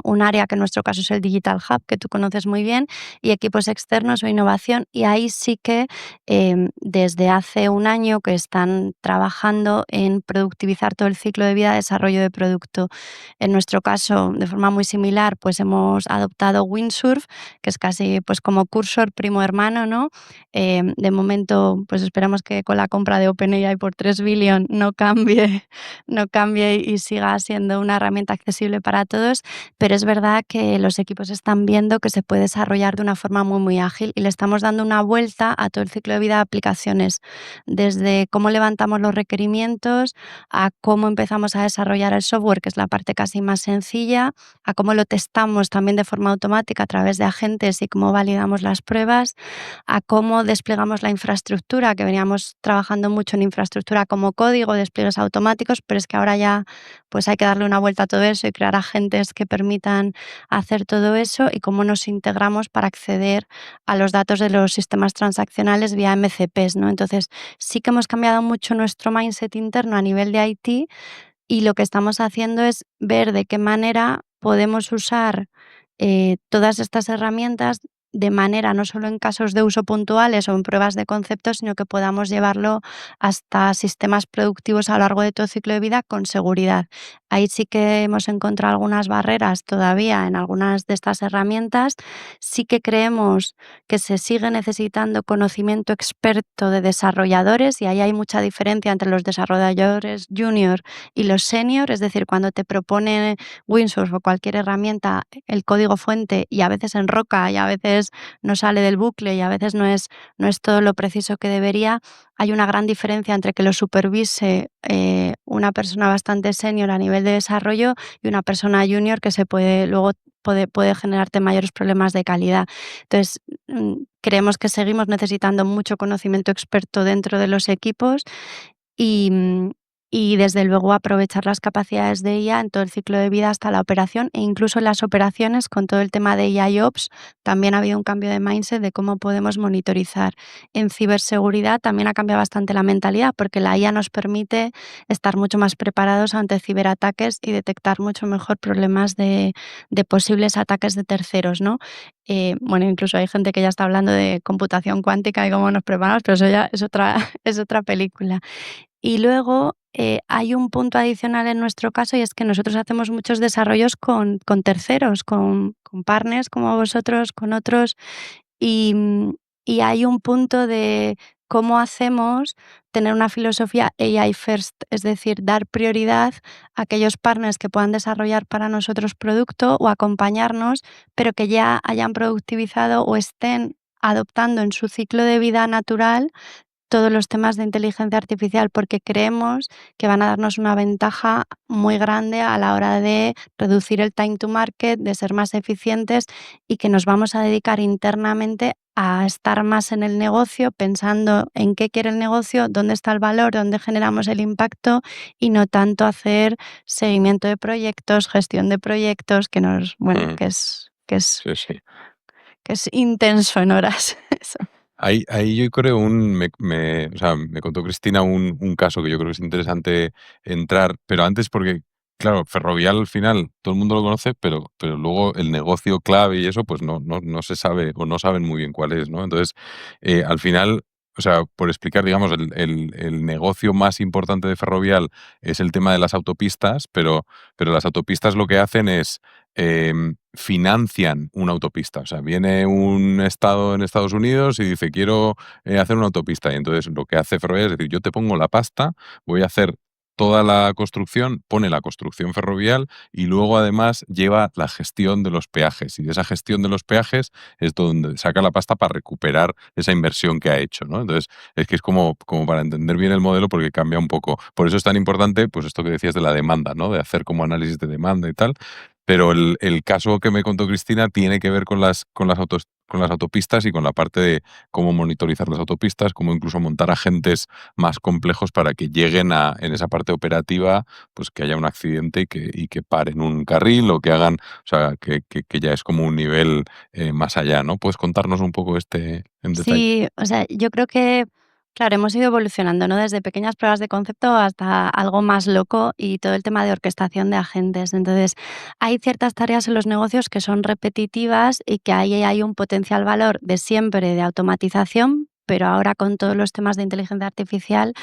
un área que en nuestro caso es el Digital Hub, que tú conoces muy bien, y equipos externos o innovación. Y ahí sí que desde hace un año que están trabajando en productivizar todo el ciclo de vida de desarrollo de producto. En nuestro caso, de forma muy similar, pues hemos adoptado Windsurf, que es casi pues como Cursor primo hermano, ¿no? De momento, pues esperamos que con la compra de OpenAI por 3 billion no cambie, no cambie y siga siendo una herramienta accesible para todos, pero es verdad que los equipos están viendo que se puede desarrollar de una forma muy ágil, y le estamos dando una vuelta a todo el ciclo de vida de aplicaciones, desde cómo levantamos los requerimientos, a cómo empezamos a desarrollar el software, que es la parte casi más sencilla, a cómo lo testamos también de forma automática a través de agentes y cómo validamos las pruebas, a cómo desplegamos la infraestructura, que veníamos trabajando mucho en infraestructura como código, despliegues automáticos, pero es que ahora ya pues hay que darle una vuelta a todo eso y crear agentes que permitan hacer todo eso, y cómo nos integramos para acceder a los datos de los sistemas transaccionales vía MCPs, ¿no? Entonces, sí que hemos cambiado mucho nuestro mindset interno a nivel de IT, y lo que estamos haciendo es ver de qué manera podemos usar todas estas herramientas de manera no solo en casos de uso puntuales o en pruebas de concepto, sino que podamos llevarlo hasta sistemas productivos a lo largo de todo el ciclo de vida con seguridad. Ahí sí que hemos encontrado algunas barreras todavía en algunas de estas herramientas. Sí que creemos que se sigue necesitando conocimiento experto de desarrolladores, y ahí hay mucha diferencia entre los desarrolladores junior y los senior, es decir, cuando te propone Windsurf o cualquier herramienta el código fuente y a veces enroca y a veces no sale del bucle y a veces no es todo lo preciso que debería, hay una gran diferencia entre que lo supervise una persona bastante senior a nivel de desarrollo y una persona junior que puede generarte mayores problemas de calidad. Entonces, creemos que seguimos necesitando mucho conocimiento experto dentro de los equipos, y, y desde luego aprovechar las capacidades de IA en todo el ciclo de vida hasta la operación, e incluso en las operaciones con todo el tema de AIOps también ha habido un cambio de mindset de cómo podemos monitorizar. En ciberseguridad también ha cambiado bastante la mentalidad, porque la IA nos permite estar mucho más preparados ante ciberataques y detectar mucho mejor problemas de posibles ataques de terceros, ¿no? Bueno, incluso hay gente que ya está hablando de computación cuántica y cómo nos preparamos, pero eso ya es otra, es otra película. Y luego, hay un punto adicional en nuestro caso y es que nosotros hacemos muchos desarrollos con terceros, con partners como vosotros, con otros. Y, y hay un punto de cómo hacemos tener una filosofía AI first, es decir, dar prioridad a aquellos partners que puedan desarrollar para nosotros producto o acompañarnos, pero que ya hayan productivizado o estén adoptando en su ciclo de vida natural todos los temas de inteligencia artificial, porque creemos que van a darnos una ventaja muy grande a la hora de reducir el time to market, de ser más eficientes y que nos vamos a dedicar internamente a estar más en el negocio, pensando en qué quiere el negocio, dónde está el valor, dónde generamos el impacto y no tanto hacer seguimiento de proyectos, gestión de proyectos, que nos, bueno, Mm, sí, sí. que es intenso en horas. Eso. Ahí yo creo o sea, me contó Cristina un caso que yo creo que es interesante entrar, pero antes porque, claro, Ferrovial al final todo el mundo lo conoce, pero luego el negocio clave y eso, pues no se sabe o no saben muy bien cuál es, ¿no? Entonces, al final, o sea, por explicar, digamos, el negocio más importante de Ferrovial es el tema de las autopistas, pero las autopistas lo que hacen es financian una autopista. O sea, viene un estado en Estados Unidos y dice, quiero hacer una autopista. Y entonces lo que hace Ferrovial es decir, yo te pongo la pasta, voy a hacer toda la construcción, pone la construcción ferrovial y luego además lleva la gestión de los peajes. Y de esa gestión de los peajes es donde saca la pasta para recuperar esa inversión que ha hecho, ¿no? Entonces, es que es como para entender bien el modelo porque cambia un poco. Por eso es tan importante, pues esto que decías de la demanda, ¿no? De hacer como análisis de demanda y tal. Pero el caso que me contó Cristina tiene que ver con las autopistas y con la parte de cómo monitorizar las autopistas, cómo incluso montar agentes más complejos para que lleguen en esa parte operativa, pues que haya un accidente y que paren un carril o que hagan, o sea, que ya es como un nivel más allá, ¿no? ¿Puedes contarnos un poco en detalle? Sí, o sea, yo creo que, claro, hemos ido evolucionando, ¿no? Desde pequeñas pruebas de concepto hasta algo más loco y todo el tema de orquestación de agentes. Entonces, hay ciertas tareas en los negocios que son repetitivas y que ahí hay un potencial valor de siempre de automatización, pero ahora con todos los temas de inteligencia artificial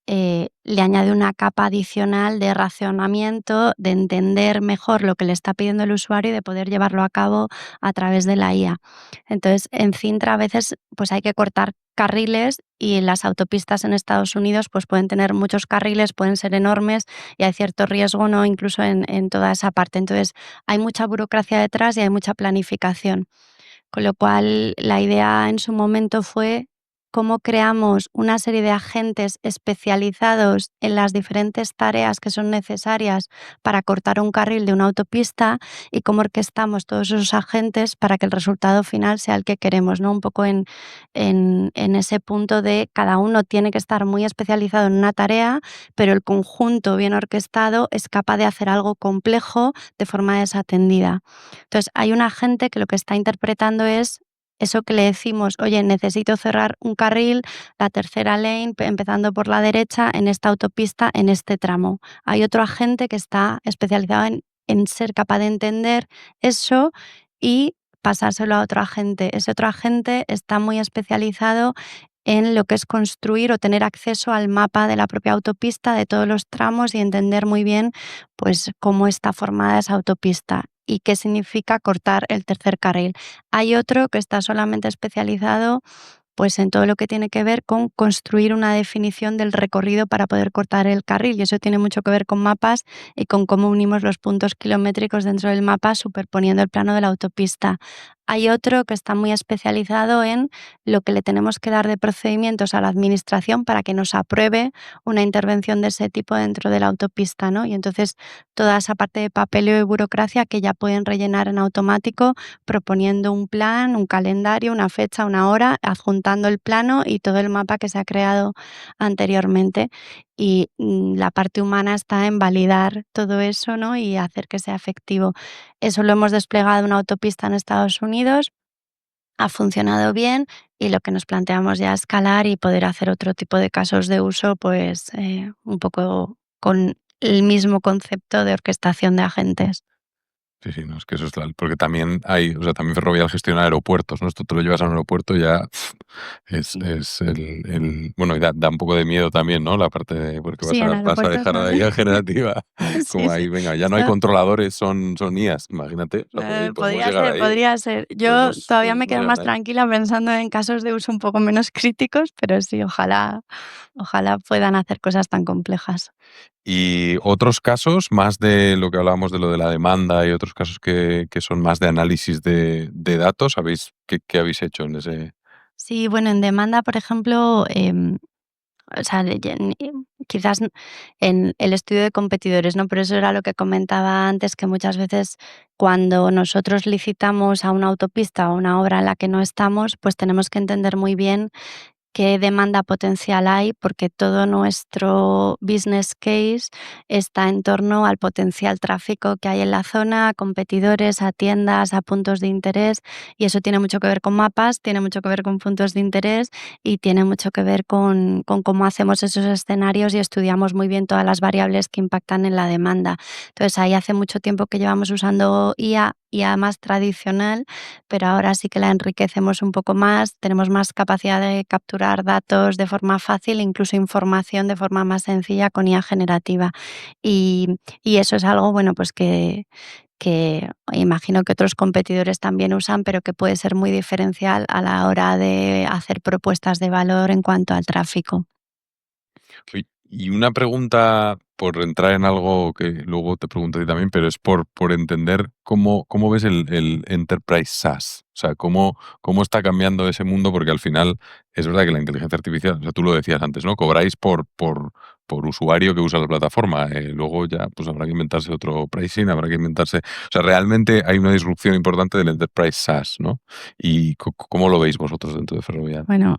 le añade una capa adicional de racionamiento, de entender mejor lo que le está pidiendo el usuario y de poder llevarlo a cabo a través de la IA. Entonces, en Cintra a veces pues hay que cortar carriles y las autopistas en Estados Unidos pues pueden tener muchos carriles, pueden ser enormes y hay cierto riesgo, ¿no? Incluso en toda esa parte. Entonces, hay mucha burocracia detrás y hay mucha planificación. Con lo cual, la idea en su momento fue cómo creamos una serie de agentes especializados en las diferentes tareas que son necesarias para cortar un carril de una autopista y cómo orquestamos todos esos agentes para que el resultado final sea el que queremos, ¿no? Un poco en ese punto de cada uno tiene que estar muy especializado en una tarea, pero el conjunto bien orquestado es capaz de hacer algo complejo de forma desatendida. Entonces, hay un agente que lo que está interpretando es eso que le decimos, oye, necesito cerrar un carril, la tercera lane, empezando por la derecha, en esta autopista, en este tramo. Hay otro agente que está especializado en ser capaz de entender eso y pasárselo a otro agente. Ese otro agente está muy especializado en lo que es construir o tener acceso al mapa de la propia autopista, de todos los tramos y entender muy bien pues cómo está formada esa autopista y qué significa cortar el tercer carril. Hay otro que está solamente especializado pues en todo lo que tiene que ver con construir una definición del recorrido para poder cortar el carril. Y eso tiene mucho que ver con mapas y con cómo unimos los puntos kilométricos dentro del mapa superponiendo el plano de la autopista. Hay otro que está muy especializado en lo que le tenemos que dar de procedimientos a la administración para que nos apruebe una intervención de ese tipo dentro de la autopista, ¿no? Y entonces toda esa parte de papeleo y burocracia que ya pueden rellenar en automático proponiendo un plan, un calendario, una fecha, una hora, adjuntando el plano y todo el mapa que se ha creado anteriormente. Y la parte humana está en validar todo eso, ¿no? Y hacer que sea efectivo. Eso lo hemos desplegado en una autopista en Estados Unidos, ha funcionado bien y lo que nos planteamos ya es escalar y poder hacer otro tipo de casos de uso, pues un poco con el mismo concepto de orquestación de agentes. Sí, sí, no, es que eso es porque también hay, o sea, también Ferrovial gestiona aeropuertos, ¿no? Esto te lo llevas a un aeropuerto y ya es bueno, y da un poco de miedo también, ¿no? La parte de, porque Sí, en vas a aeropuertos dejar a no. la IA generativa Sí, como sí. ahí, venga, ya no hay Esto controladores, son IAs, imagínate, o sea, podemos podría llegar ser, ahí, podría ser. Yo todavía me podemos quedo llegar más ahí. tranquila pensando en casos de uso un poco menos críticos, pero sí, ojalá puedan hacer cosas tan complejas. Y otros casos, más de lo que hablábamos de lo de la demanda y otros casos que son más de análisis de datos, ¿qué habéis hecho en ese? Sí, bueno, en demanda, por ejemplo, o sea, quizás en el estudio de competidores, ¿no? Pero eso era lo que comentaba antes, que muchas veces cuando nosotros licitamos a una autopista o una obra en la que no estamos, pues tenemos que entender muy bien qué demanda potencial hay, porque todo nuestro business case está en torno al potencial tráfico que hay en la zona, a competidores, a tiendas, a puntos de interés, y eso tiene mucho que ver con mapas, tiene mucho que ver con puntos de interés y tiene mucho que ver con cómo hacemos esos escenarios y estudiamos muy bien todas las variables que impactan en la demanda. Entonces, ahí hace mucho tiempo que llevamos usando IA más tradicional, pero ahora sí que la enriquecemos un poco más, tenemos más capacidad de capturar datos de forma fácil, incluso información de forma más sencilla con IA generativa. Y eso es algo, bueno, pues que imagino que otros competidores también usan, pero que puede ser muy diferencial a la hora de hacer propuestas de valor en cuanto al tráfico. Oye, y una pregunta por entrar en algo que luego te pregunto a ti también, pero es por entender cómo ves el Enterprise SaaS. O sea, cómo está cambiando ese mundo, porque al final es verdad que la inteligencia artificial, o sea, tú lo decías antes, ¿no? Cobráis por usuario que usa la plataforma. Luego ya pues habrá que inventarse otro pricing, habrá que inventarse. O sea, realmente hay una disrupción importante del Enterprise SaaS, ¿no? ¿Y cómo lo veis vosotros dentro de Ferrovial? Bueno,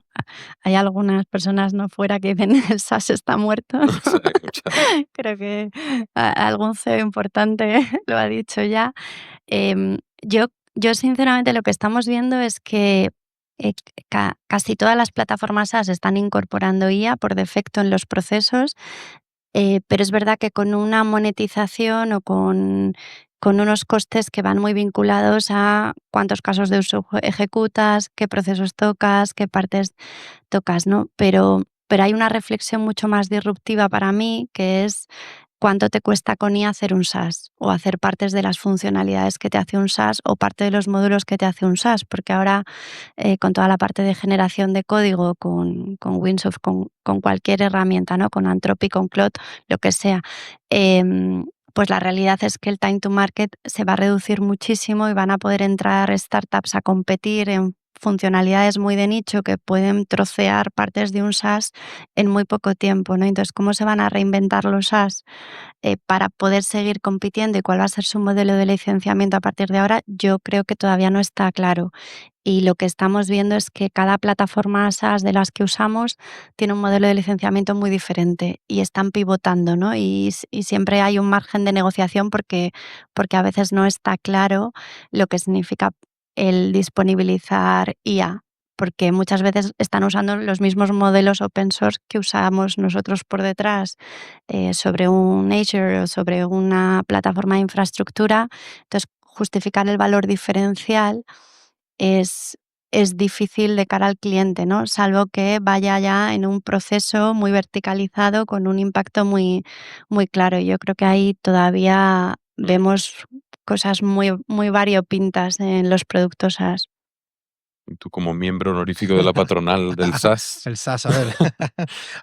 hay algunas personas, ¿no?, fuera que dicen: "El SaaS está muerto". O sea, hay muchas. Creo que algún CEO importante lo ha dicho ya. Yo sinceramente lo que estamos viendo es que, casi todas las plataformas SaaS están incorporando IA por defecto en los procesos, pero es verdad que con una monetización o con unos costes que van muy vinculados a cuántos casos de uso ejecutas, qué procesos tocas, qué partes tocas, ¿no? Pero hay una reflexión mucho más disruptiva para mí, que es cuánto te cuesta con IA hacer un SaaS o hacer partes de las funcionalidades que te hace un SaaS o parte de los módulos que te hace un SaaS, porque ahora con toda la parte de generación de código, con Winsoft, con cualquier herramienta, ¿no? Con Anthropic, con Claude, lo que sea, pues la realidad es que el time to market se va a reducir muchísimo y van a poder entrar startups a competir en funcionalidades muy de nicho que pueden trocear partes de un SaaS en muy poco tiempo, ¿no? Entonces, ¿cómo se van a reinventar los SaaS para poder seguir compitiendo y cuál va a ser su modelo de licenciamiento a partir de ahora? Yo creo que todavía no está claro. Y lo que estamos viendo es que cada plataforma SaaS de las que usamos tiene un modelo de licenciamiento muy diferente y están pivotando, ¿no? Y siempre hay un margen de negociación porque a veces no está claro lo que significa el disponibilizar IA, porque muchas veces están usando los mismos modelos open source que usamos nosotros por detrás sobre un Azure o sobre una plataforma de infraestructura. Entonces, justificar el valor diferencial es, es difícil de cara al cliente, ¿no? Salvo que vaya ya en un proceso muy verticalizado con un impacto muy claro. Yo creo que ahí todavía vemos cosas muy variopintas en los productos SaaS. Y tú como miembro honorífico de la patronal del SaaS. El SaaS, a ver.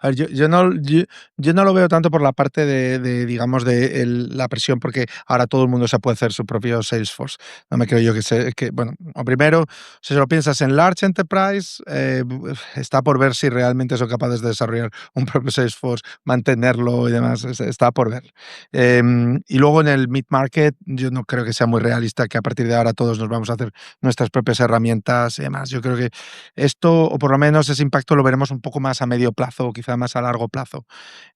A ver, yo no lo veo tanto por la parte digamos, de la presión, porque ahora todo el mundo se puede hacer su propio Salesforce. No me creo yo bueno, o primero, si lo piensas en Large Enterprise, está por ver si realmente son capaces de desarrollar un propio Salesforce, mantenerlo y demás, está por ver. Y luego en el mid-market, yo no creo que sea muy realista que a partir de ahora todos nos vamos a hacer nuestras propias herramientas y demás. Yo creo que esto, o por lo menos ese impacto lo veremos un poco más a medio plazo o quizá más a largo plazo.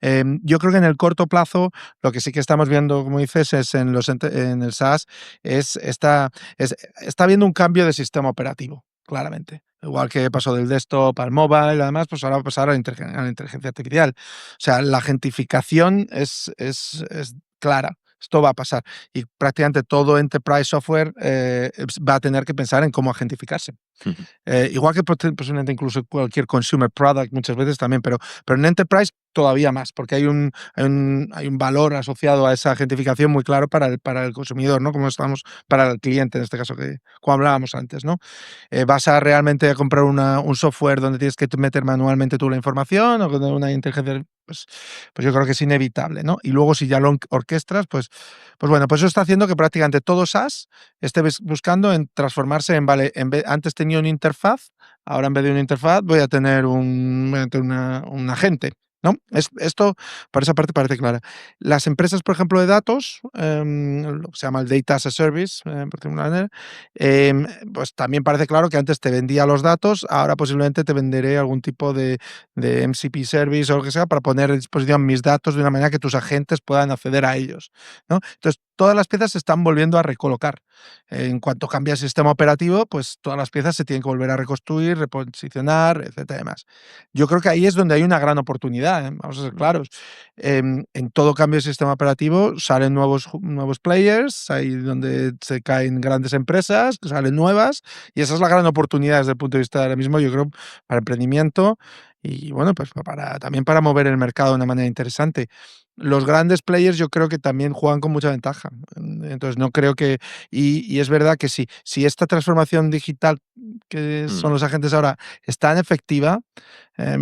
Yo creo que en el corto plazo, lo que sí que estamos viendo, como dices, es en el SaaS, está habiendo un cambio de sistema operativo, claramente. Igual que pasó del desktop al mobile, además, pues ahora va a pasar a a la inteligencia artificial. O sea, la gentificación es clara. Esto va a pasar. Y prácticamente todo enterprise software va a tener que pensar en cómo agentificarse. Igual que posiblemente incluso cualquier consumer product muchas veces también, pero en enterprise todavía más, porque hay un valor asociado a esa agentificación muy claro para el consumidor, ¿no? Como estamos para el cliente, en este caso, que como hablábamos antes, ¿no? ¿Vas a realmente comprar un software donde tienes que meter manualmente tú la información o con una inteligencia? Pues yo creo que es inevitable, ¿no? Y luego si ya lo orquestras, pues bueno, pues eso está haciendo que prácticamente todo SaaS esté buscando en transformarse en, vale, antes tenía una interfaz, ahora en vez de una interfaz voy a tener un agente, ¿no? Esto, por esa parte, parece clara. Las empresas, por ejemplo, de datos, lo que se llama el Data as a Service, por decirlo de una manera, pues también parece claro que antes te vendía los datos, ahora posiblemente te venderé algún tipo de MCP Service o lo que sea para poner a disposición mis datos de una manera que tus agentes puedan acceder a ellos, ¿no? Entonces, todas las piezas se están volviendo a recolocar. En cuanto cambia el sistema operativo, pues todas las piezas se tienen que volver a reconstruir, reposicionar, etcétera, y demás. Yo creo que ahí es donde hay una gran oportunidad, vamos a ser claros. En todo cambio de sistema operativo salen nuevos players, ahí donde se caen grandes empresas, salen nuevas, y esa es la gran oportunidad desde el punto de vista ahora mismo, yo creo, para emprendimiento y, bueno, pues también para mover el mercado de una manera interesante. Los grandes players yo creo que también juegan con mucha ventaja. Entonces no creo que... Y es verdad que si esta transformación digital que son los agentes ahora es tan efectiva,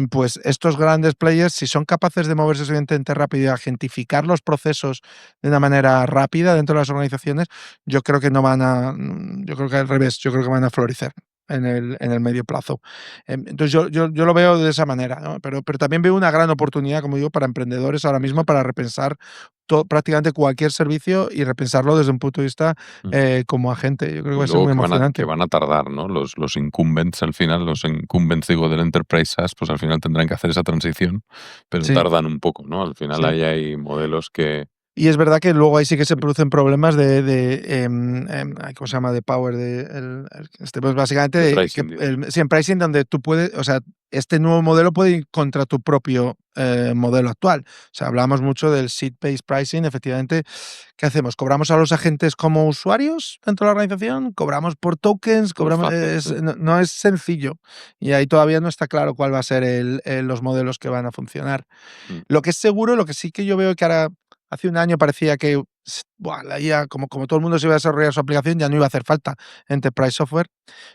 pues estos grandes players, si son capaces de moverse suficientemente rápido y agentificar los procesos de una manera rápida dentro de las organizaciones, yo creo que no van a... Yo creo que al revés, yo creo que van a florecer en el medio plazo. Entonces yo lo veo de esa manera, ¿no? Pero también veo una gran oportunidad, como digo, para emprendedores ahora mismo para repensar prácticamente cualquier servicio y repensarlo desde un punto de vista como agente. Yo creo que va Y a ser luego muy que emocionante. van a tardar, ¿no? Los incumbents al final, los incumbents, digo, del Enterprise SaaS, pues al final tendrán que hacer esa transición, pero Sí, tardan un poco, ¿no? Al final sí. ahí hay modelos que... Y es verdad que luego ahí sí que se producen problemas ¿cómo se llama? De power, pues básicamente de de que pricing, dices. sí, en pricing donde tú puedes, o sea, este nuevo modelo puede ir contra tu propio modelo actual. O sea, hablamos mucho del seat-based pricing, efectivamente. ¿Qué hacemos? ¿Cobramos a los agentes como usuarios dentro de la organización? ¿Cobramos por tokens? No es ¿Cobramos? fácil, sí. No es sencillo. Y ahí todavía no está claro cuál va a ser los modelos que van a funcionar. Mm. Lo que es seguro, lo que sí que yo veo que ahora, hace un año parecía que la IA, como todo el mundo se iba a desarrollar su aplicación, ya no iba a hacer falta Enterprise Software.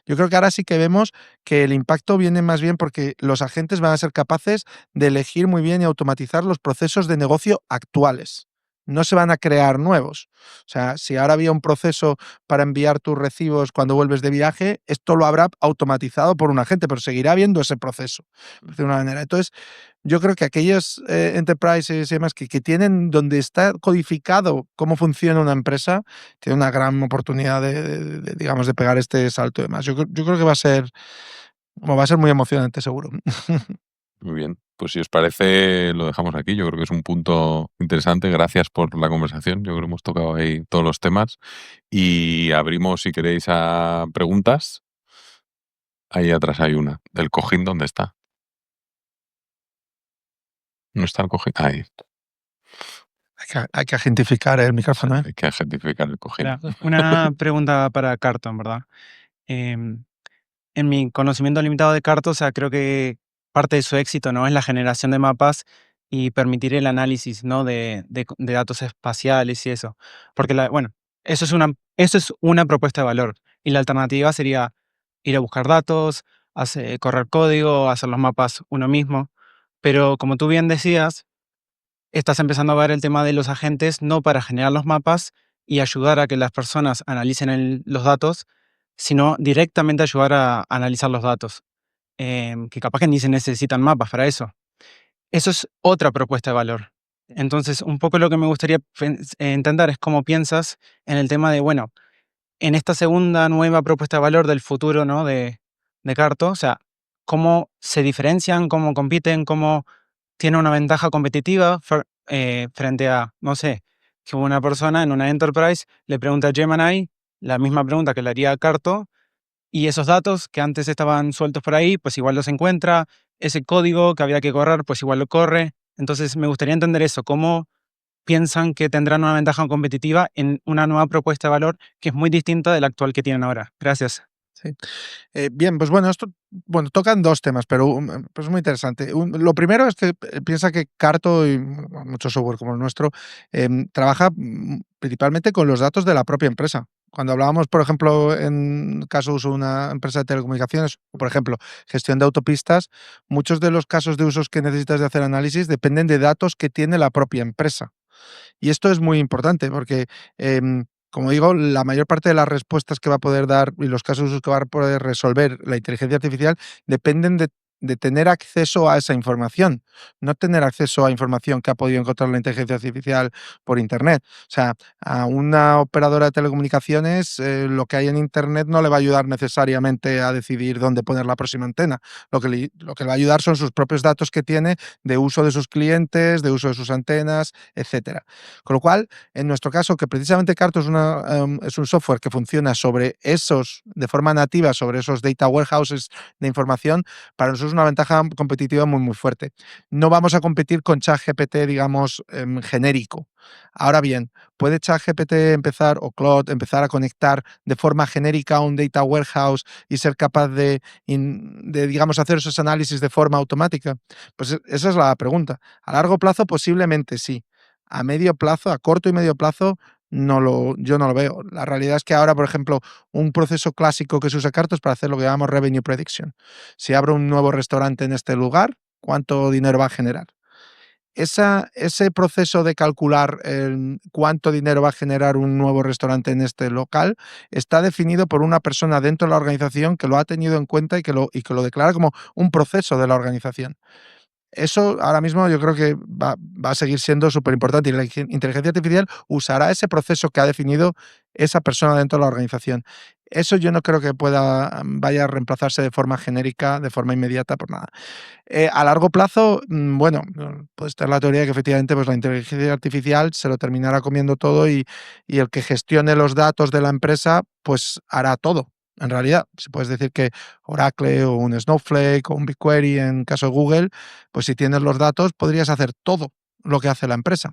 Yo creo que ahora sí que vemos que el impacto viene más bien porque los agentes van a ser capaces de elegir muy bien y automatizar los procesos de negocio actuales. No se van a crear nuevos. O sea, si ahora había un proceso para enviar tus recibos cuando vuelves de viaje, esto lo habrá automatizado por un agente, pero seguirá habiendo ese proceso, de una manera. Entonces, yo creo que aquellos enterprises y demás que tienen donde está codificado cómo funciona una empresa, tienen una gran oportunidad digamos, de pegar este salto y demás. Yo creo que va a ser muy emocionante, seguro. Muy bien. Pues si os parece, lo dejamos aquí. Yo creo que es un punto interesante. Gracias por la conversación. Yo creo que hemos tocado ahí todos los temas. Y abrimos, si queréis, a preguntas. Ahí atrás hay una. ¿El cojín dónde está? ¿No está el cojín? Ahí. Hay que agentificar el micrófono, ¿eh? Hay que agentificar el cojín. Hola, una pregunta para Carto, en verdad. Em, en mi conocimiento limitado de Carto, o sea, creo que parte de su éxito, ¿no? Es la generación de mapas y permitir el análisis, ¿no? De datos espaciales y eso. Porque, bueno, eso es una propuesta de valor. Y la alternativa sería ir a buscar datos, correr código, hacer los mapas uno mismo. Pero como tú bien decías, estás empezando a ver el tema de los agentes no para generar los mapas y ayudar a que las personas analicen los datos, sino directamente ayudar a analizar los datos, que capaz que ni se necesitan mapas para eso. Eso es otra propuesta de valor. Entonces, un poco lo que me gustaría entender es cómo piensas en el tema de, bueno, en esta segunda nueva propuesta de valor del futuro, ¿no? de Carto, o sea, cómo se diferencian, cómo compiten, cómo tiene una ventaja competitiva frente a, no sé, que una persona en una enterprise le pregunta a Gemini la misma pregunta que le haría a Carto y esos datos que antes estaban sueltos por ahí, pues igual los encuentra, ese código que había que correr, pues igual lo corre. Entonces me gustaría entender eso, cómo piensan que tendrán una ventaja competitiva en una nueva propuesta de valor que es muy distinta de la actual que tienen ahora. Gracias. Sí. Bien, pues bueno, esto tocan dos temas, pero pues muy interesante. Lo primero es que piensa que Carto y mucho software como el nuestro trabaja principalmente con los datos de la propia empresa. Cuando hablábamos, por ejemplo, en caso de uso de una empresa de telecomunicaciones, o por ejemplo, gestión de autopistas, muchos de los casos de usos que necesitas de hacer análisis dependen de datos que tiene la propia empresa. Y esto es muy importante porque, como digo, la mayor parte de las respuestas que va a poder dar y los casos de uso que va a poder resolver la inteligencia artificial dependen de tener acceso a esa información, no tener acceso a información que ha podido encontrar la inteligencia artificial por Internet. O sea, a una operadora de telecomunicaciones lo que hay en Internet no le va a ayudar necesariamente a decidir dónde poner la próxima antena. Lo que le va a ayudar son sus propios datos que tiene de uso de sus clientes, de uso de sus antenas, etcétera. Con lo cual, en nuestro caso, que precisamente Carto es un software que funciona sobre esos, de forma nativa, sobre esos data warehouses de información, para nosotros es una ventaja competitiva muy, muy fuerte. No vamos a competir con ChatGPT, digamos, genérico. Ahora bien, ¿puede ChatGPT empezar, o Claude, empezar a conectar de forma genérica a un data warehouse y ser capaz de digamos, hacer esos análisis de forma automática? Pues esa es la pregunta. A largo plazo, posiblemente sí. A medio plazo, a corto y medio plazo, yo no lo veo. La realidad es que ahora, por ejemplo, un proceso clásico que se usa Carto es para hacer lo que llamamos revenue prediction. Si abro un nuevo restaurante en este lugar, ¿cuánto dinero va a generar? Ese proceso de calcular cuánto dinero va a generar un nuevo restaurante en este local está definido por una persona dentro de la organización que lo ha tenido en cuenta y que lo declara como un proceso de la organización. Eso ahora mismo yo creo que va a seguir siendo súper importante y la inteligencia artificial usará ese proceso que ha definido esa persona dentro de la organización. Eso yo no creo que vaya a reemplazarse de forma genérica, de forma inmediata por nada. A largo plazo, bueno, puede estar la teoría de que efectivamente pues la inteligencia artificial se lo terminará comiendo todo y el que gestione los datos de la empresa pues hará todo. En realidad, si puedes decir que Oracle o un Snowflake o un BigQuery en caso de Google, pues si tienes los datos podrías hacer todo lo que hace la empresa.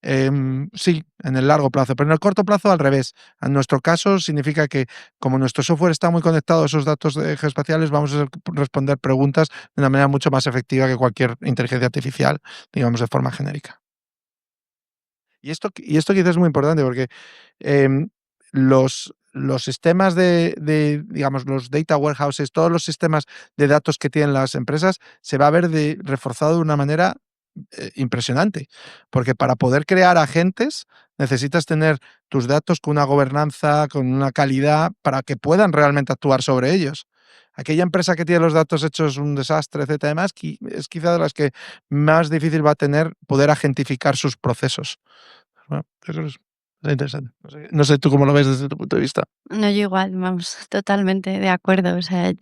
Sí, en el largo plazo, pero en el corto plazo al revés. En nuestro caso significa que como nuestro software está muy conectado a esos datos geoespaciales, vamos a responder preguntas de una manera mucho más efectiva que cualquier inteligencia artificial, digamos de forma genérica. Y esto quizás es muy importante porque em, los sistemas digamos, los data warehouses, todos los sistemas de datos que tienen las empresas, se va a ver reforzado de una manera impresionante. Porque para poder crear agentes necesitas tener tus datos con una gobernanza, con una calidad, para que puedan realmente actuar sobre ellos. Aquella empresa que tiene los datos hechos un desastre, etcétera, además, es quizá de las que más difícil va a tener poder agentificar sus procesos. Bueno, eso es interesante. No sé tú cómo lo ves desde tu punto de vista. No, yo igual, vamos, totalmente de acuerdo. O sea,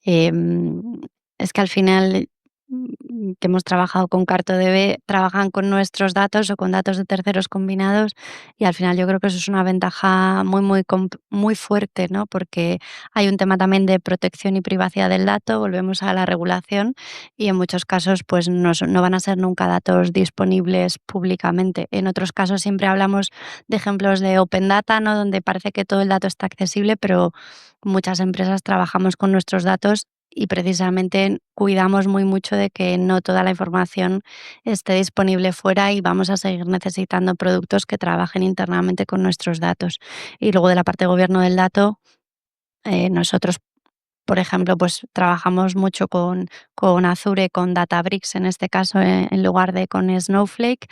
em, es que al final, que hemos trabajado con CartoDB, trabajan con nuestros datos o con datos de terceros combinados, y al final yo creo que eso es una ventaja muy, muy fuerte, ¿no? Porque hay un tema también de protección y privacidad del dato, volvemos a la regulación, y en muchos casos pues no van a ser nunca datos disponibles públicamente. En otros casos siempre hablamos de ejemplos de open data, ¿no? Donde parece que todo el dato está accesible, pero muchas empresas trabajamos con nuestros datos y precisamente cuidamos muy mucho de que no toda la información esté disponible fuera, y vamos a seguir necesitando productos que trabajen internamente con nuestros datos. Y luego de la parte de gobierno del dato, nosotros, por ejemplo, pues trabajamos mucho con Azure, con Databricks en este caso, en lugar de con Snowflake,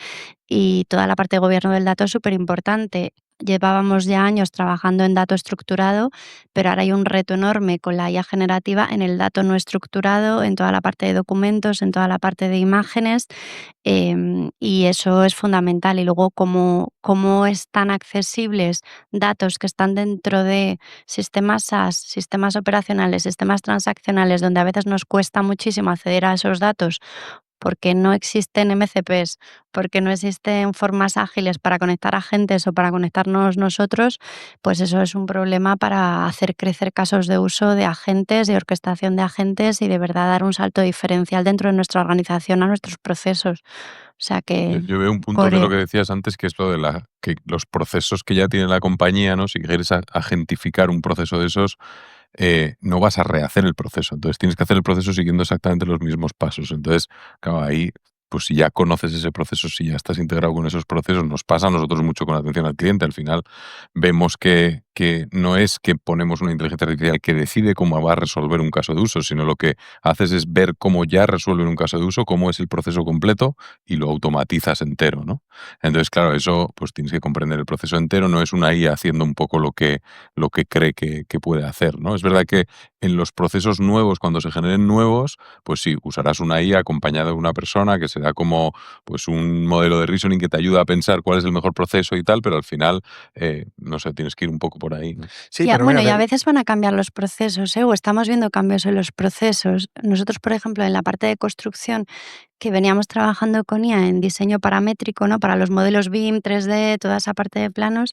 y toda la parte de gobierno del dato es súper importante. Llevábamos ya años trabajando en dato estructurado, pero ahora hay un reto enorme con la IA generativa en el dato no estructurado, en toda la parte de documentos, en toda la parte de imágenes, y eso es fundamental. Y luego, cómo están accesibles datos que están dentro de sistemas SaaS, sistemas operacionales, sistemas transaccionales, donde a veces nos cuesta muchísimo acceder a esos datos porque no existen MCPs, porque no existen formas ágiles para conectar agentes o para conectarnos nosotros, pues eso es un problema para hacer crecer casos de uso de agentes, de orquestación de agentes y de verdad dar un salto diferencial dentro de nuestra organización a nuestros procesos. O sea Yo, que yo veo un punto de lo core que decías antes, que es lo de que los procesos que ya tiene la compañía, ¿no? Si quieres agentificar un proceso de esos, no vas a rehacer el proceso. Entonces tienes que hacer el proceso siguiendo exactamente los mismos pasos. Entonces, claro, ahí, pues si ya conoces ese proceso, si ya estás integrado con esos procesos, nos pasa a nosotros mucho con la atención al cliente. Al final vemos que no es que ponemos una inteligencia artificial que decide cómo va a resolver un caso de uso, sino lo que haces es ver cómo ya resuelven un caso de uso, cómo es el proceso completo y lo automatizas entero, ¿no? Entonces, claro, eso pues tienes que comprender el proceso entero, no es una IA haciendo un poco lo que cree que puede hacer, ¿no? Es verdad que en los procesos nuevos, cuando se generen nuevos, pues sí, usarás una IA acompañada de una persona que será como pues un modelo de reasoning que te ayuda a pensar cuál es el mejor proceso y tal, pero al final, no sé, tienes que ir un poco por ahí, ¿no? Sí, pero bueno, mira, y a veces van a cambiar los procesos, ¿eh? O estamos viendo cambios en los procesos. Nosotros, por ejemplo, en la parte de construcción, que veníamos trabajando con IA en diseño paramétrico, ¿no? Para los modelos BIM, 3D, toda esa parte de planos,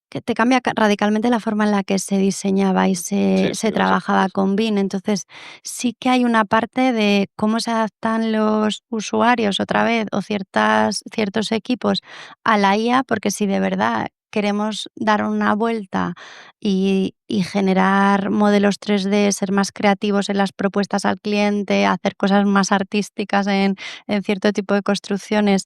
que te cambia radicalmente la forma en la que se diseñaba y se Sí, trabajaba con BIM. Entonces, sí que hay una parte de cómo se adaptan los usuarios otra vez o ciertos equipos a la IA, porque si de verdad queremos dar una vuelta y generar modelos 3D, ser más creativos en las propuestas al cliente, hacer cosas más artísticas en cierto tipo de construcciones,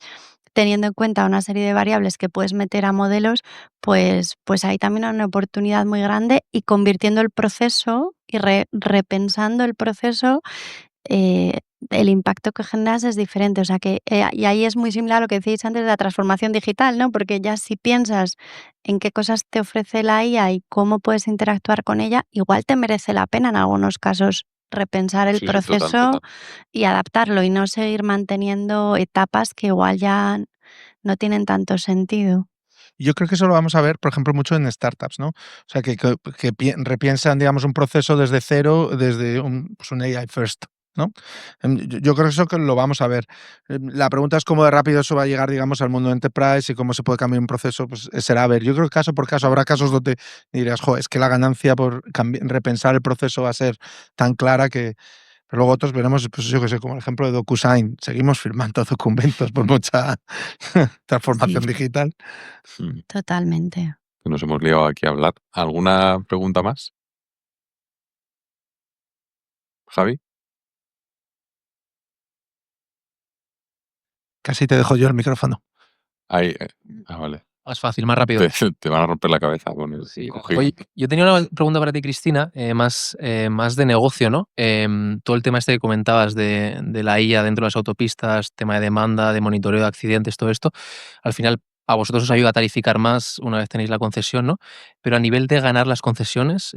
teniendo en cuenta una serie de variables que puedes meter a modelos, pues ahí también hay una oportunidad muy grande y convirtiendo el proceso y repensando el proceso, eh, el impacto que generas es diferente. O sea que, y ahí es muy similar a lo que decíais antes de la transformación digital, ¿no? Porque ya si piensas en qué cosas te ofrece la IA y cómo puedes interactuar con ella, igual te merece la pena en algunos casos repensar el Sí, sí, total, proceso total. y adaptarlo y no seguir manteniendo etapas que igual ya no tienen tanto sentido. yo creo que eso lo vamos a ver, por ejemplo, mucho en startups, ¿no? O sea, que repiensan, digamos, un proceso desde cero, desde pues un AI first, ¿no? Yo creo que eso que lo vamos a ver. La pregunta es cómo de rápido eso va a llegar, digamos, al mundo enterprise y cómo se puede cambiar un proceso, pues será a ver. Yo creo que caso por caso habrá casos donde dirás, jo, es que la ganancia por repensar el proceso va a ser tan clara que, pero luego otros veremos, pues yo que sé, como el ejemplo de DocuSign. Seguimos firmando documentos por mucha Sí, transformación digital. Mm, totalmente. que nos hemos liado aquí a hablar. ¿Alguna pregunta más, Javi? Casi te dejo yo el micrófono. Ahí, vale. Más fácil, más rápido. Te van a romper la cabeza con el Sí. con Oye, Gigante. yo tenía una pregunta para ti, Cristina, más de negocio, ¿no? Todo el tema este que comentabas de la IA dentro de las autopistas, tema de demanda, de monitoreo de accidentes, todo esto, al final a vosotros os ayuda a tarificar más una vez tenéis la concesión, ¿no? Pero a nivel de ganar las concesiones,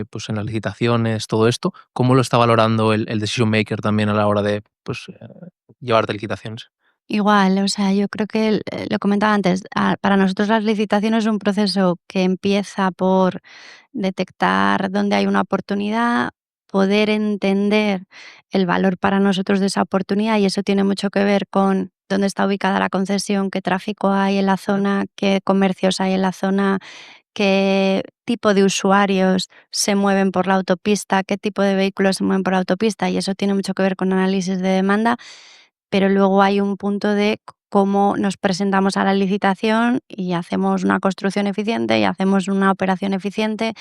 pues en las licitaciones, todo esto, ¿cómo lo está valorando el decision maker también a la hora de pues, llevarte licitaciones? Igual, o sea, yo creo que lo comentaba antes, para nosotros las licitaciones es un proceso que empieza por detectar dónde hay una oportunidad, poder entender el valor para nosotros de esa oportunidad y eso tiene mucho que ver con dónde está ubicada la concesión, qué tráfico hay en la zona, qué comercios hay en la zona, qué tipo de usuarios se mueven por la autopista, qué tipo de vehículos se mueven por la autopista y eso tiene mucho que ver con análisis de demanda, pero luego hay un punto de cómo nos presentamos a la licitación y hacemos una construcción eficiente y hacemos una operación eficiente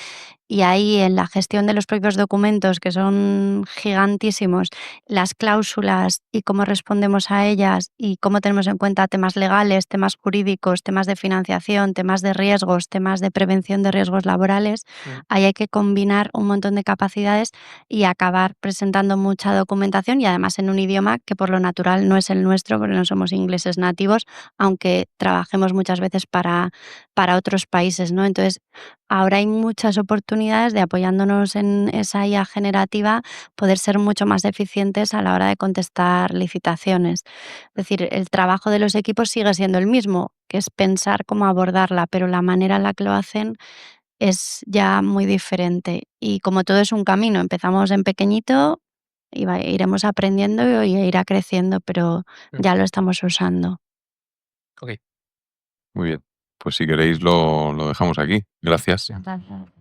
y ahí en la gestión de los propios documentos, que son gigantísimos, las cláusulas y cómo respondemos a ellas y cómo tenemos en cuenta temas legales, temas jurídicos, temas de financiación, temas de riesgos, temas de prevención de riesgos laborales, ahí hay que combinar un montón de capacidades y acabar presentando mucha documentación y además en un idioma que por lo natural no es el nuestro, porque no somos ingleses nativos, aunque trabajemos muchas veces para otros países, ¿no? Entonces, ahora hay muchas oportunidades de, apoyándonos en esa IA generativa, poder ser mucho más eficientes a la hora de contestar licitaciones. Es decir, el trabajo de los equipos sigue siendo el mismo, que es pensar cómo abordarla, pero la manera en la que lo hacen es ya muy diferente. Y como todo es un camino, empezamos en pequeñito iremos aprendiendo y irá creciendo, pero Mm. ya lo estamos usando. Ok. Muy bien. Pues si queréis lo dejamos aquí. Gracias. Gracias.